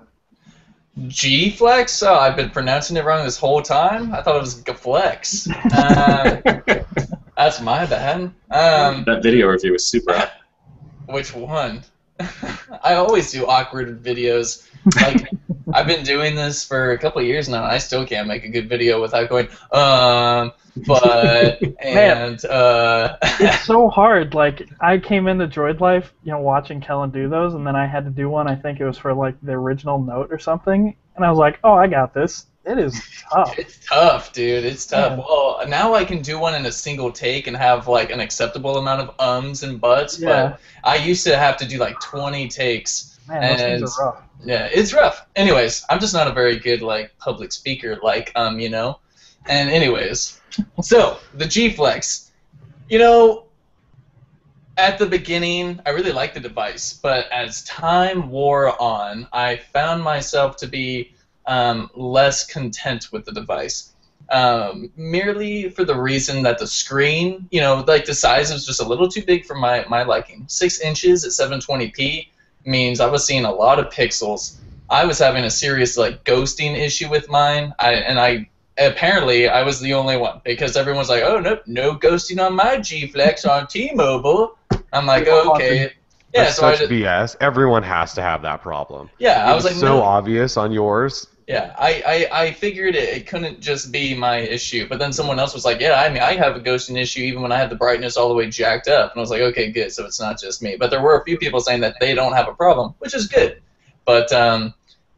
G Flex? Oh, I've been pronouncing it wrong this whole time. I thought it was Flex. That's my bad. That video review was super awkward. Which one? I always do awkward videos. Like, I've been doing this for a couple of years now, and I still can't make a good video without going, but, and, It's so hard. Like, I came into Droid Life, watching Kellen do those, and then I had to do one. I think it was for, like, the original Note or something, and I was like, oh, I got this. It is tough. It's tough, dude. It's tough. Yeah. Well, now I can do one in a single take and have, like, an acceptable amount of ums and buts, Yeah. but I used to have to do, like, 20 takes. Man, those and things are rough. Yeah, it's rough. Anyways, I'm just not a very good, like, public speaker, like, And anyways, so the G Flex, at the beginning, I really liked the device, but as time wore on, I found myself to be less content with the device. Merely for the reason that the screen, like the size was just a little too big for my liking. 6 inches at 720p means I was seeing a lot of pixels. I was having a serious like ghosting issue with mine. Apparently I was the only one, because everyone's like, oh nope, no ghosting on my G Flex on T-Mobile. I'm like, oh, okay. Yeah, That's such BS. Everyone has to have that problem. Yeah, I was like, so no. obvious on yours. Yeah, I figured it couldn't just be my issue, but then someone else was like, yeah, I mean, I have a ghosting issue even when I had the brightness all the way jacked up, and I was like, okay, good, so it's not just me. But there were a few people saying that they don't have a problem, which is good. But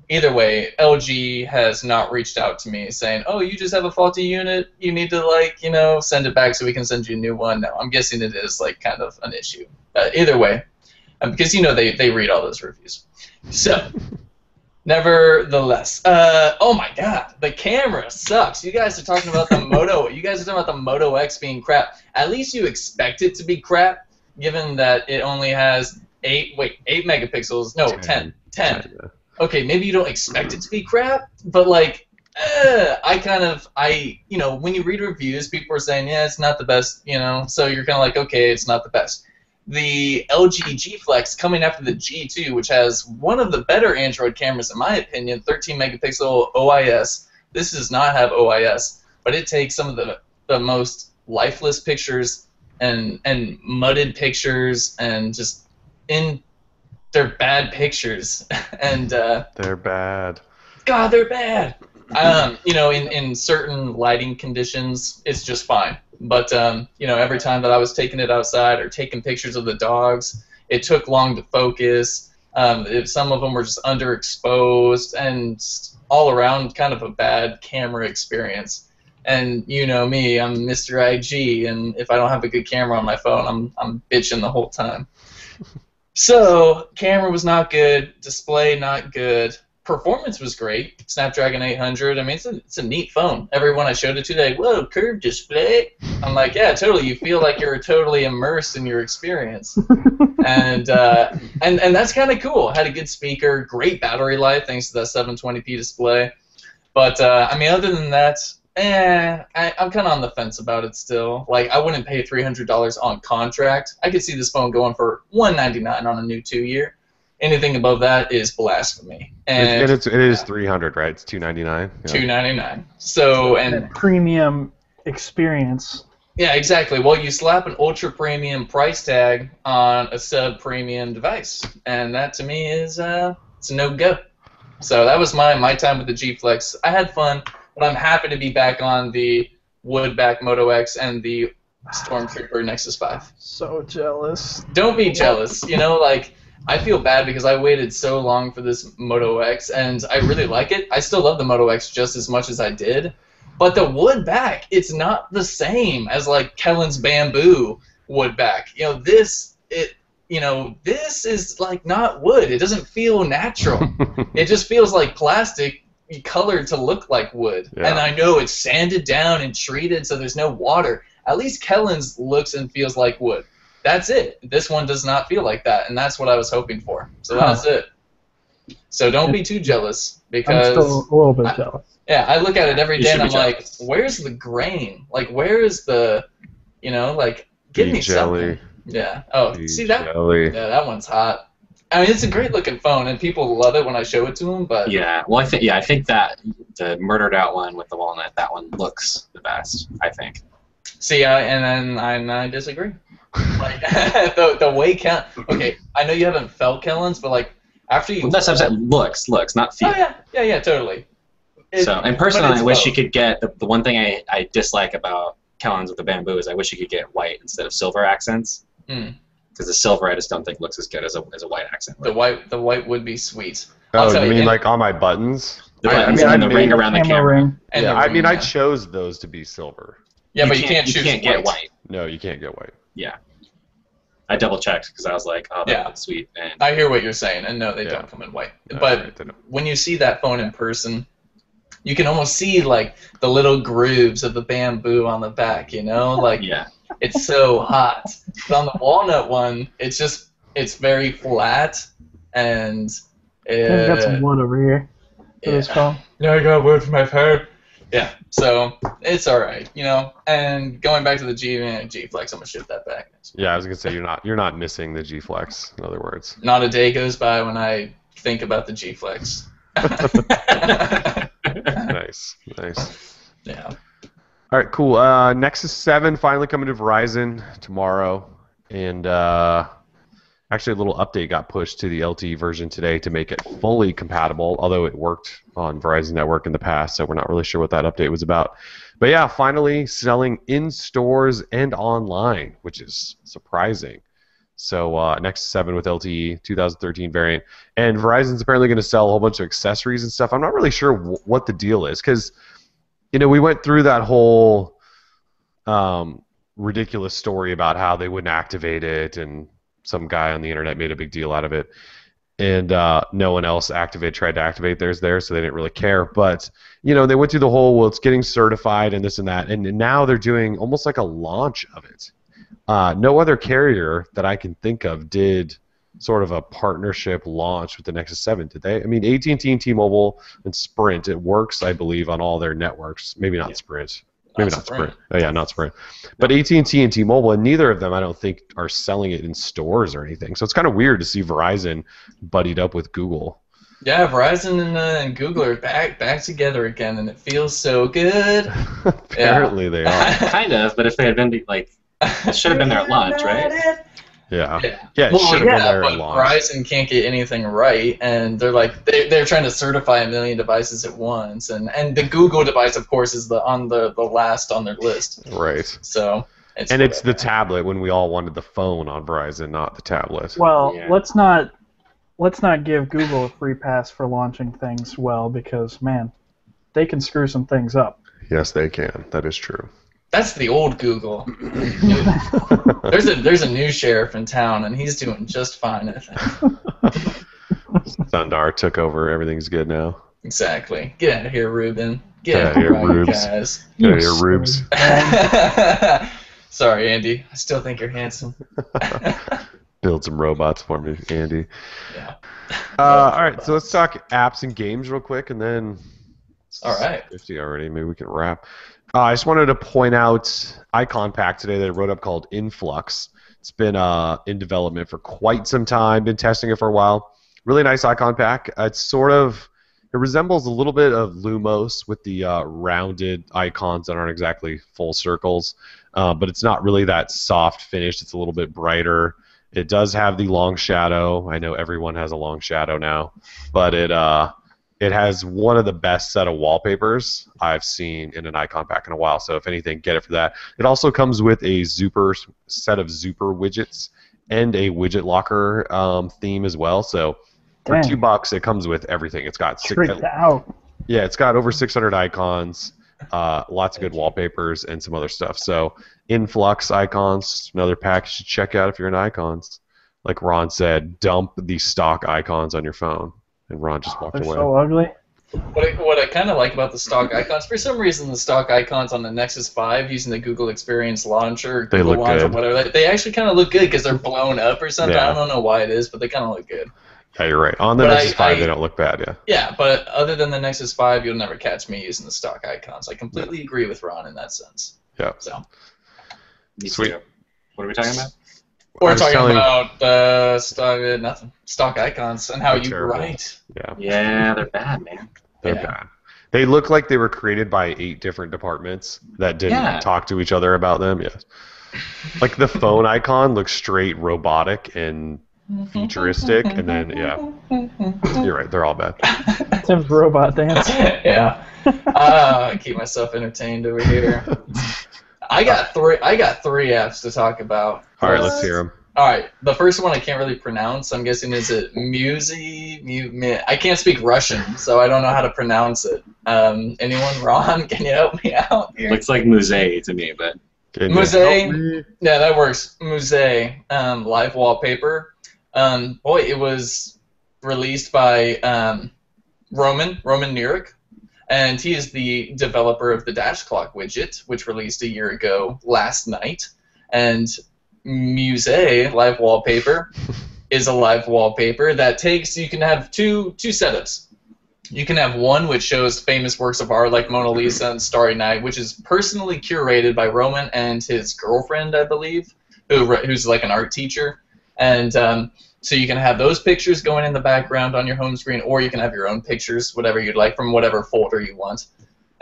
either way, LG has not reached out to me saying, oh, you just have a faulty unit, you need to, like, send it back so we can send you a new one. No, I'm guessing it is, like, kind of an issue. Either way, because, they read all those reviews. So... Nevertheless, oh my God, the camera sucks. You guys are talking about the Moto. You guys are talking about the Moto X being crap. At least you expect it to be crap, given that it only has 8 megapixels. No, 10. Okay, maybe you don't expect it to be crap, but like, when you read reviews, people are saying, yeah, it's not the best, so you're kind of like, okay, it's not the best. The LG G Flex coming after the G2, which has one of the better Android cameras in my opinion, 13 megapixel OIS. This does not have OIS, but it takes some of the most lifeless pictures and mudded pictures, and just they're bad pictures. And they're bad. God, they're bad. In certain lighting conditions, it's just fine. But, every time that I was taking it outside or taking pictures of the dogs, it took long to focus. Some of them were just underexposed, and all around kind of a bad camera experience. And you know me, I'm Mr. IG, and if I don't have a good camera on my phone, I'm bitching the whole time. So, camera was not good, display not good. Performance was great. Snapdragon 800. I mean, it's a neat phone. Everyone I showed it to, they're like, whoa, curved display. I'm like, yeah, totally. You feel like you're totally immersed in your experience. and that's kind of cool. Had a good speaker, great battery life thanks to that 720p display. But, other than that, I'm kind of on the fence about it still. Like, I wouldn't pay $300 on contract. I could see this phone going for $199 on a new 2-year. Anything above that is blasphemy. And it is $300, right? It's $299. $299. So and premium experience. Yeah, exactly. Well, you slap an ultra premium price tag on a sub premium device, and that to me is it's a no go. So that was my time with the G Flex. I had fun, but I'm happy to be back on the Woodback Moto X and the Stormtrooper Nexus 5. So jealous. Don't be jealous. I feel bad because I waited so long for this Moto X, and I really like it. I still love the Moto X just as much as I did. But the wood back, it's not the same as like Kellen's bamboo wood back. This is like not wood. It doesn't feel natural. It just feels like plastic colored to look like wood. Yeah. And I know it's sanded down and treated so there's no water. At least Kellen's looks and feels like wood. that's it. This one does not feel like that, and that's what I was hoping for. So that's it. So don't be too jealous, because I'm still a little bit jealous. Yeah, I look at it every You day should and be I'm like, jealous. where's the grain? Like, where is the, like, give me jelly. something. Yeah. Oh, Bee see that? jelly. Yeah, that one's hot. I mean, it's a great looking phone, and people love it when I show it to them. But Yeah, well, I think that the murdered out one with the walnut, that one looks the best. I think. see, I disagree. Like the way Okay, I know you haven't felt Kellen's, but like after you. Well, that's what I'm saying. Looks, not feel. Oh yeah, totally. And personally, but it's I wish both. you could get the one thing I dislike about Kellen's with the bamboo is I wish you could get white instead of silver accents. Because the silver I just don't think looks as good as a white accent. The white would be sweet. Oh, tell you you, mean and- like on my buttons? The I buttons mean, and I the ring made- around the Camera camera. ring. And Yeah, the I mean, ring, I yeah. chose those to be silver. Yeah, but you can't choose get white. No, you can't get white. Yeah. I double checked because I was like, oh, that Yeah. looks sweet. And I hear what you're saying, and no, they Yeah. don't come in white. No, But right, they don't. when you see that phone in person, you can almost see like the little grooves of the bamboo on the back. Like yeah. it's so hot. But on the walnut one, it's very flat, and I've got some wood over here for this phone. Yeah, I got wood for my phone. Yeah, so it's all right, And going back to the G Flex, I'm gonna ship that back. Yeah, I was gonna say you're not missing the G Flex. In other words. Not a day goes by when I think about the G Flex. Nice. Yeah. All right, cool. Nexus 7 finally coming to Verizon tomorrow, and actually a little update got pushed to the LTE version today to make it fully compatible, although it worked on Verizon network in the past, so we're not really sure what that update was about. But yeah, finally selling in stores and online, which is surprising. So Nexus 7 with LTE, 2013 variant, and Verizon's apparently going to sell a whole bunch of accessories and stuff. I'm not really sure what the deal is, because we went through that whole ridiculous story about how they wouldn't activate it, and some guy on the internet made a big deal out of it, and no one else tried to activate theirs there, so they didn't really care. But they went through the whole, well, it's getting certified and this and that, and now they're doing almost like a launch of it. No other carrier that I can think of did sort of a partnership launch with the Nexus 7, did they? I mean, AT&T and T-Mobile and Sprint, it works, I believe, on all their networks. Maybe not Sprint. Maybe not Sprint. Oh, yeah, not Sprint. But AT&T and T-Mobile, and neither of them, I don't think, are selling it in stores or anything. So it's kind of weird to see Verizon buddied up with Google. Yeah, Verizon and Google are back together again, and it feels so good. Apparently they are. Kind of, but if they had been it should have been their launch, right? Yeah. Yeah. Yeah, it should have been there but at launch. Verizon can't get anything right, and they're like they're trying to certify 1 million devices at once, and the Google device, of course, is the last on their list. Right. So it's the tablet when we all wanted the phone on Verizon, not the tablet. Well, Yeah. let's not give Google a free pass for launching things well, because man, they can screw some things up. Yes, they can. That is true. That's the old Google. There's a new sheriff in town, and he's doing just fine, I think. Sundar took over. Everything's good now. Exactly. Get out of here, Ruben. Get Get out of here, Rubes. guys. Get out of here, Rubes. Sorry, Andy. I still think you're handsome. Build some robots for me, Andy. Yeah. All right, so let's talk apps and games real quick, and then. All right. 50 already. Maybe we can wrap. I just wanted to point out icon pack today that I wrote up called Influx. It's been in development for quite some time. Been testing it for a while. Really nice icon pack. It resembles a little bit of Lumos with the rounded icons that aren't exactly full circles, but it's not really that soft finish. It's a little bit brighter. It does have the long shadow. I know everyone has a long shadow now, but it has one of the best set of wallpapers I've seen in an icon pack in a while. So if anything, get it for that. It also comes with a set of Zuper widgets and a widget locker theme as well. So for Dang. $2, it comes with everything. It's got Tricked out. yeah, it's got over 600 icons, lots of good wallpapers, and some other stuff. So Influx icons, another pack you should check out if you're into icons. Like Ron said, dump the stock icons on your phone. And Ron just walked They're away. so ugly. What I kind of like about the stock icons, for some reason, the stock icons on the Nexus 5 using the Google Experience Launcher, They Google look Launcher, good. whatever, they actually kind of look good because they're blown up or something. Yeah. I don't know why it is, but they kind of look good. Yeah, you're right. On the But Nexus 5, they don't look bad, yeah. Yeah, but other than the Nexus 5, you'll never catch me using the stock icons. I completely agree with Ron in that sense. Yeah. So. Sweet. What are we talking about? We're talking about stock icons and how you terrible. write. Yeah. Yeah, they're bad, man. They're bad. They look like they were created by 8 different departments that didn't talk to each other about them. Yes. Like the phone icon looks straight robotic and futuristic, and then you're right. They're all bad. Tim's robot dance. Yeah. I keep myself entertained over here. I got three apps to talk about. All right, let's hear them. All right, the first one I can't really pronounce. I'm guessing is it I can't speak Russian, so I don't know how to pronounce it. Anyone, Ron? Can you help me out here? Looks like Musée to me, but. Musée. Yeah, that works. Musée. Live wallpaper. Boy, it was released by Roman Nurek, and he is the developer of the Dash Clock widget, which released a year ago last night. And Musée live wallpaper is a live wallpaper that you can have two setups. You can have one which shows famous works of art like Mona Lisa and Starry Night, which is personally curated by Roman and his girlfriend, I believe, who's like an art teacher. And so you can have those pictures going in the background on your home screen, or you can have your own pictures, whatever you'd like, from whatever folder you want.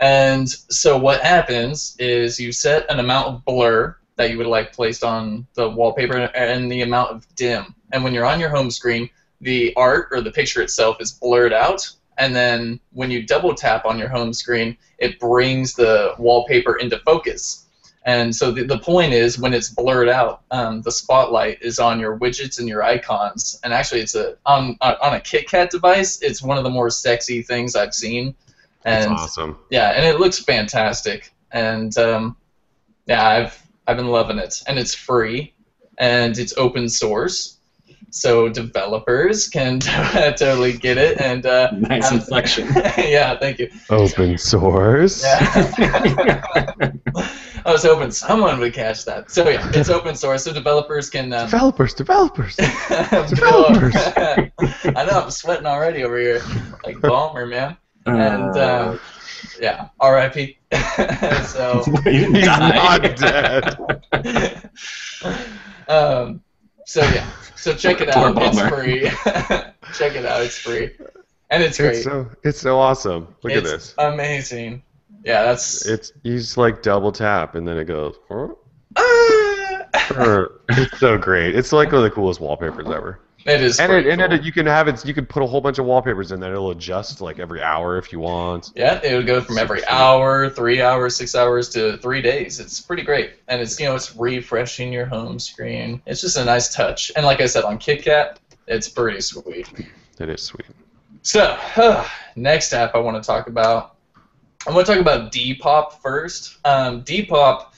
And so what happens is you set an amount of blur that you would like placed on the wallpaper and the amount of dim. And when you're on your home screen, the art or the picture itself is blurred out. And then when you double tap on your home screen, it brings the wallpaper into focus. And so the point is, when it's blurred out, the spotlight is on your widgets and your icons. And actually, it's on a KitKat device. It's one of the more sexy things I've seen. And, that's awesome. Yeah, and it looks fantastic. And yeah, I've been loving it. And it's free, and it's open source. So developers can totally get it, and nice inflection. Yeah, thank you. Open source. Yeah. I was hoping someone would catch that. So yeah, it's open source, so developers can. Developers. Developers. I know, I'm sweating already over here, like Balmer, man. And yeah, R.I.P. So he's not dead. So yeah. So check it out. It's free. Check it out. It's free, and it's great. It's so awesome. Look at this. Amazing. Yeah, that's. You just like double tap and then it goes. It's so great. It's like one of the coolest wallpapers ever. It is. And you can put a whole bunch of wallpapers in there. It'll adjust like every hour if you want. Yeah, it would go from every hour, 3 hours, 6 hours to 3 days. It's pretty great, and it's refreshing your home screen. It's just a nice touch, and like I said on KitKat, it's pretty sweet. It is sweet. So next app I want to talk about. I want to talk about Depop first. Depop,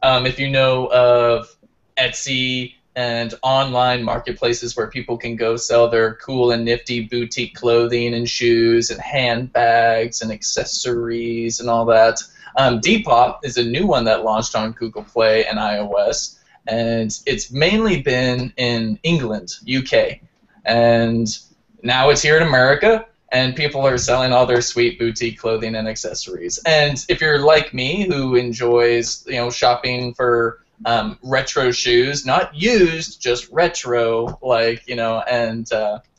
if you know of Etsy and online marketplaces where people can go sell their cool and nifty boutique clothing and shoes and handbags and accessories and all that. Depop is a new one that launched on Google Play and iOS, and it's mainly been in England, UK, and now it's here in America, and people are selling all their sweet boutique clothing and accessories. And if you're like me, who enjoys shopping for retro shoes, not used, just retro, and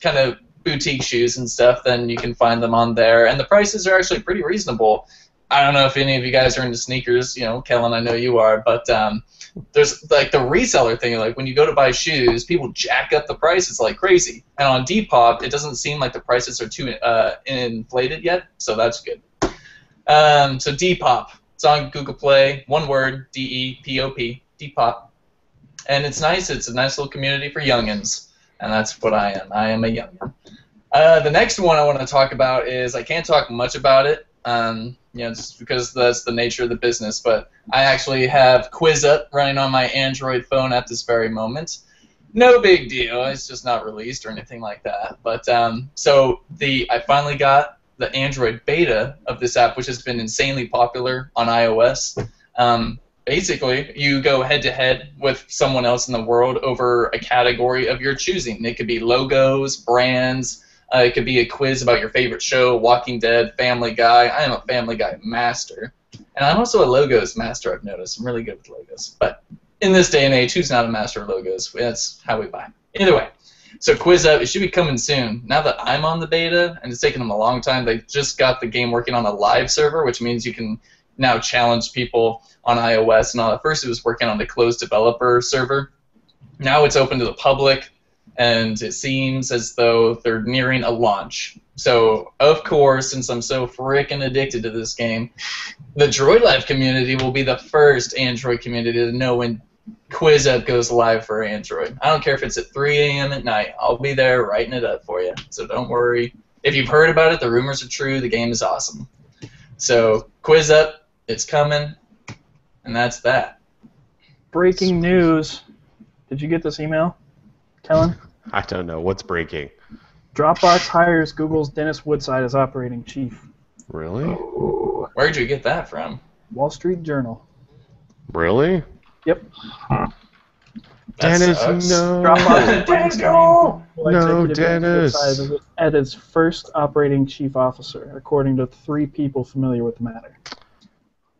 kind of boutique shoes and stuff, then you can find them on there, and the prices are actually pretty reasonable. I don't know if any of you guys are into sneakers, Kellen, I know you are, but there's like the reseller thing, like when you go to buy shoes, people jack up the prices like crazy, and on Depop, it doesn't seem like the prices are too inflated yet, so that's good. So Depop, it's on Google Play, one word, D-E-P-O-P. Depop, and it's nice. It's a nice little community for youngins, and that's what I am. I am a youngin. The next one I want to talk about is, I can't talk much about it, just because that's the nature of the business, but I actually have QuizUp running on my Android phone at this very moment. No big deal. It's just not released or anything like that. But so I finally got the Android beta of this app, which has been insanely popular on iOS. Basically, you go head-to-head with someone else in the world over a category of your choosing. It could be logos, brands. It could be a quiz about your favorite show, Walking Dead, Family Guy. I am a Family Guy master. And I'm also a logos master, I've noticed. I'm really good with logos. But in this day and age, who's not a master of logos? That's how we buy. Either way. So Quiz Up, it should be coming soon. Now that I'm on the beta, and it's taken them a long time, they just got the game working on a live server, which means you can now challenge people on iOS. And at first it was working on the closed developer server. Now it's open to the public, and it seems as though they're nearing a launch. So, of course, since I'm so frickin' addicted to this game, the Droid Live community will be the first Android community to know when Quiz Up goes live for Android. I don't care if it's at 3 a.m. at night. I'll be there writing it up for you. So don't worry. If you've heard about it, the rumors are true. The game is awesome. So, Quiz Up, it's coming, and that's that. Breaking news. Did you get this email, Kellen? I don't know. What's breaking? Dropbox hires Google's Dennis Woodside as operating chief. Really? Where'd you get that from? Wall Street Journal. Really? Yep. That Dennis, sucks. no. Dropbox Dennis, no! No, Dennis. As its first operating chief officer, according to 3 people familiar with the matter.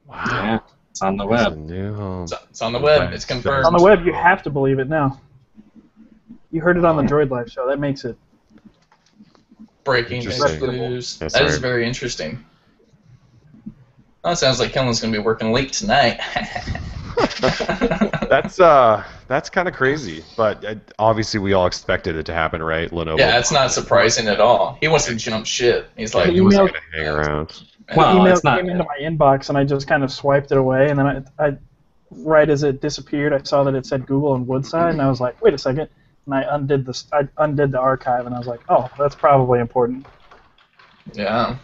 Wow. Yeah, it's on the That's a web. new home. It's on the web. It's confirmed. On the web, you have to believe it now. You heard it on the Droid Live show. That makes it. Breaking Interesting. news. That's That is right. very interesting. Well, it sounds like Kellen's going to be working late tonight. That's kind of crazy, but obviously we all expected it to happen, right? Lenovo. Yeah, it's not surprising at all. He wants to jump ship. He's like, He wasn't gonna hang around. Well, The email it's not- came into my inbox, and I just kind of swiped it away, and then I right as it disappeared, I saw that it said Google and Woodside, and I was like, wait a second, and I undid the archive, and I was like, oh, that's probably important. yeah.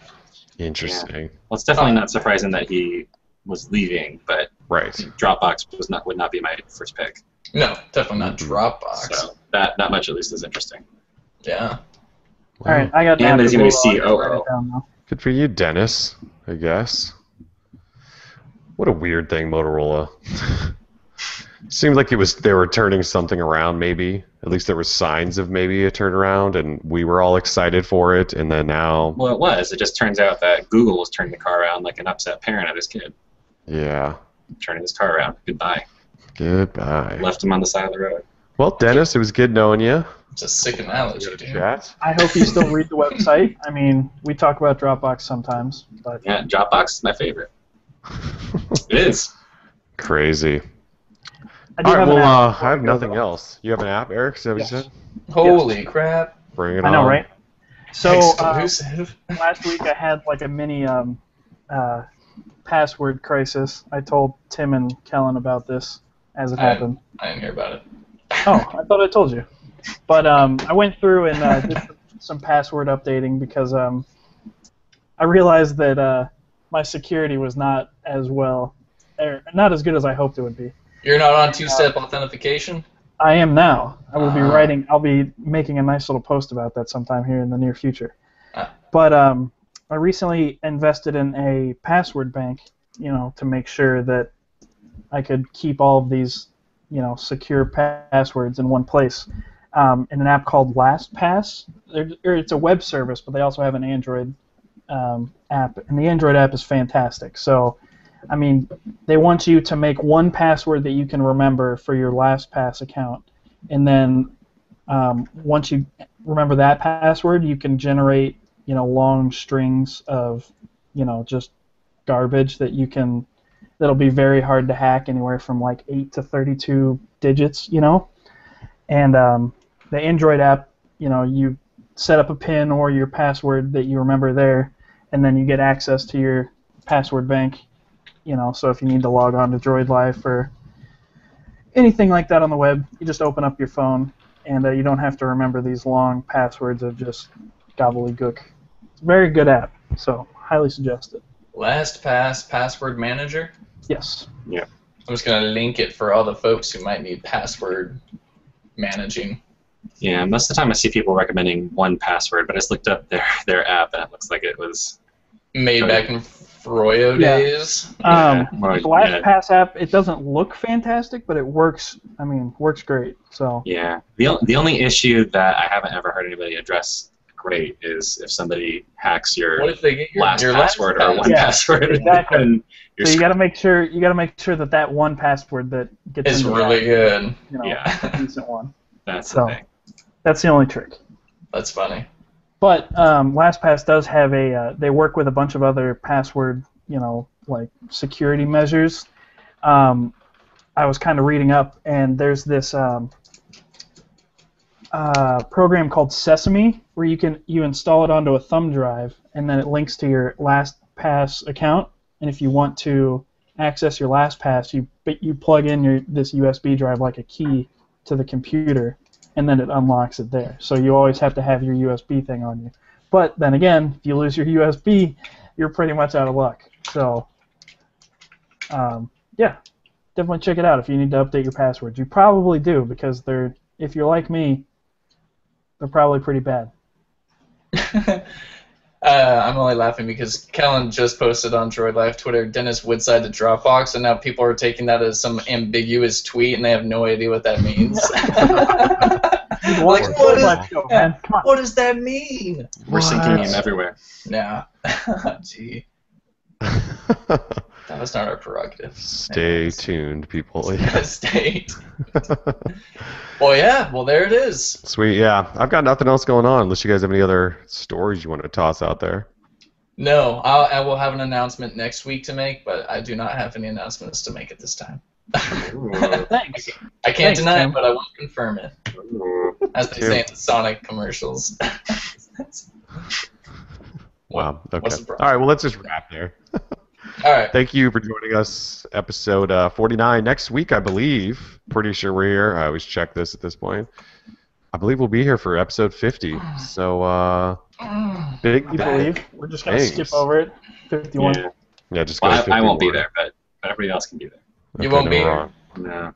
Interesting. Well, it's definitely not surprising that he was leaving, but Right. Dropbox would not be my first pick. No, definitely not Dropbox. So that not much at least is interesting. Yeah. All right, I got And that. there's gonna be Google. I'll COO. write it down now. Good for you, Dennis, I guess. What a weird thing, Motorola. Seemed like they were turning something around, maybe. At least there were signs of maybe a turnaround, and we were all excited for it, and then now... Well, it was. It just turns out that Google was turning the car around like an upset parent of his kid. Yeah. Turning his car around. Goodbye. Goodbye. Left him on the side of the road. Well, Dennis, it was good knowing you. It's a sick analogy, dude. Chat. I hope you still read the website. I mean, we talk about Dropbox sometimes, but Yeah, Dropbox is my favorite. It is. Crazy. I do All right, have an well, app I before have we go, nothing though. else. You have an app, Eric? Is that what you said? Holy crap. Bring it I on. know, right? So Exclusive. last week I had like a mini password crisis. I told Tim and Kellen about this as it happened. I didn't hear about it. Oh, I thought I told you. But I went through and did some password updating because I realized that my security was not as well, or not as good as I hoped it would be. You're not on two-step authentication? I am now. I will be Ah. writing. I'll be making a nice little post about that sometime here in the near future. Ah. But I recently invested in a password bank, to make sure that I could keep all of these, secure passwords in one place. In an app called LastPass. It's a web service, but they also have an Android app, and the Android app is fantastic. So, I mean, they want you to make one password that you can remember for your LastPass account, and then once you remember that password, you can generate, long strings of, just garbage that'll be very hard to hack, anywhere from like 8 to 32 digits, and the Android app, you set up a PIN or your password that you remember there, and then you get access to your password bank. So if you need to log on to Droid Live or anything like that on the web, you just open up your phone, and you don't have to remember these long passwords of just gobbledygook. It's a very good app, so highly suggest it. LastPass Password Manager? Yes. Yeah. I'm just going to link it for all the folks who might need password managing. Yeah, most of the time I see people recommending 1Password, but I just looked up their app and it looks like it was Made back in Froyo Yeah. days. Yeah, The well, LastPass app, it doesn't look fantastic, but it works. I mean, works great. So yeah. The only issue that I haven't ever heard anybody address great is if somebody hacks your What if they get your LastPassword or LastPass? 1Password. exactly. And you're So you got to make sure that one password that gets It's into really that, good. you know, Yeah. a decent one. That's So- the thing. That's the only trick. That's funny. But LastPass does have they work with a bunch of other password, like security measures. I was kind of reading up, and there's this program called Sesame where you install it onto a thumb drive, and then it links to your LastPass account. And if you want to access your LastPass, you plug in this USB drive like a key to the computer, and then it unlocks it there. So you always have to have your USB thing on you. But then again, if you lose your USB, you're pretty much out of luck. So, yeah, definitely check it out if you need to update your passwords. You probably do, because if you're like me, they're probably pretty bad. I'm only laughing because Kellen just posted on Droid Life Twitter, Dennis Woodside to Dropbox, and now people are taking that as some ambiguous tweet, and they have no idea what that means. Like, what does that mean? We're sinking him everywhere. Nah. Gee. That was not our prerogative. Stay tuned, people. Stay. Well, yeah. Well, there it is. Sweet, yeah. I've got nothing else going on unless you guys have any other stories you want to toss out there. No, I will have an announcement next week to make, but I do not have any announcements to make at this time. Thanks. I can't deny Tim. it, but I won't confirm it. As they say in the Sonic commercials. Wow, okay. What's the All problem? right, well, let's just wrap there. All right. Thank you for joining us, episode 49. Next week, I believe, pretty sure we're here. I always check this at this point. I believe we'll be here for episode 50. So, big You believe? We're just going to skip over it. 51. Yeah. Yeah, just go Well, to I won't be 51. there, but everybody else can be there. You won't be here? Ron. No.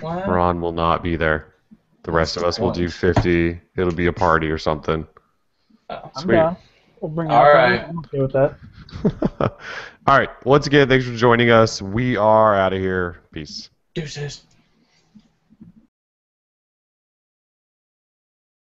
What? Ron will not be there. The rest of us will do 50. It'll be a party or something. Oh. I'm Sweet. down. We'll bring it All up. right. I'm okay with that. All right. Once again, thanks for joining us. We are out of here. Peace. Deuces.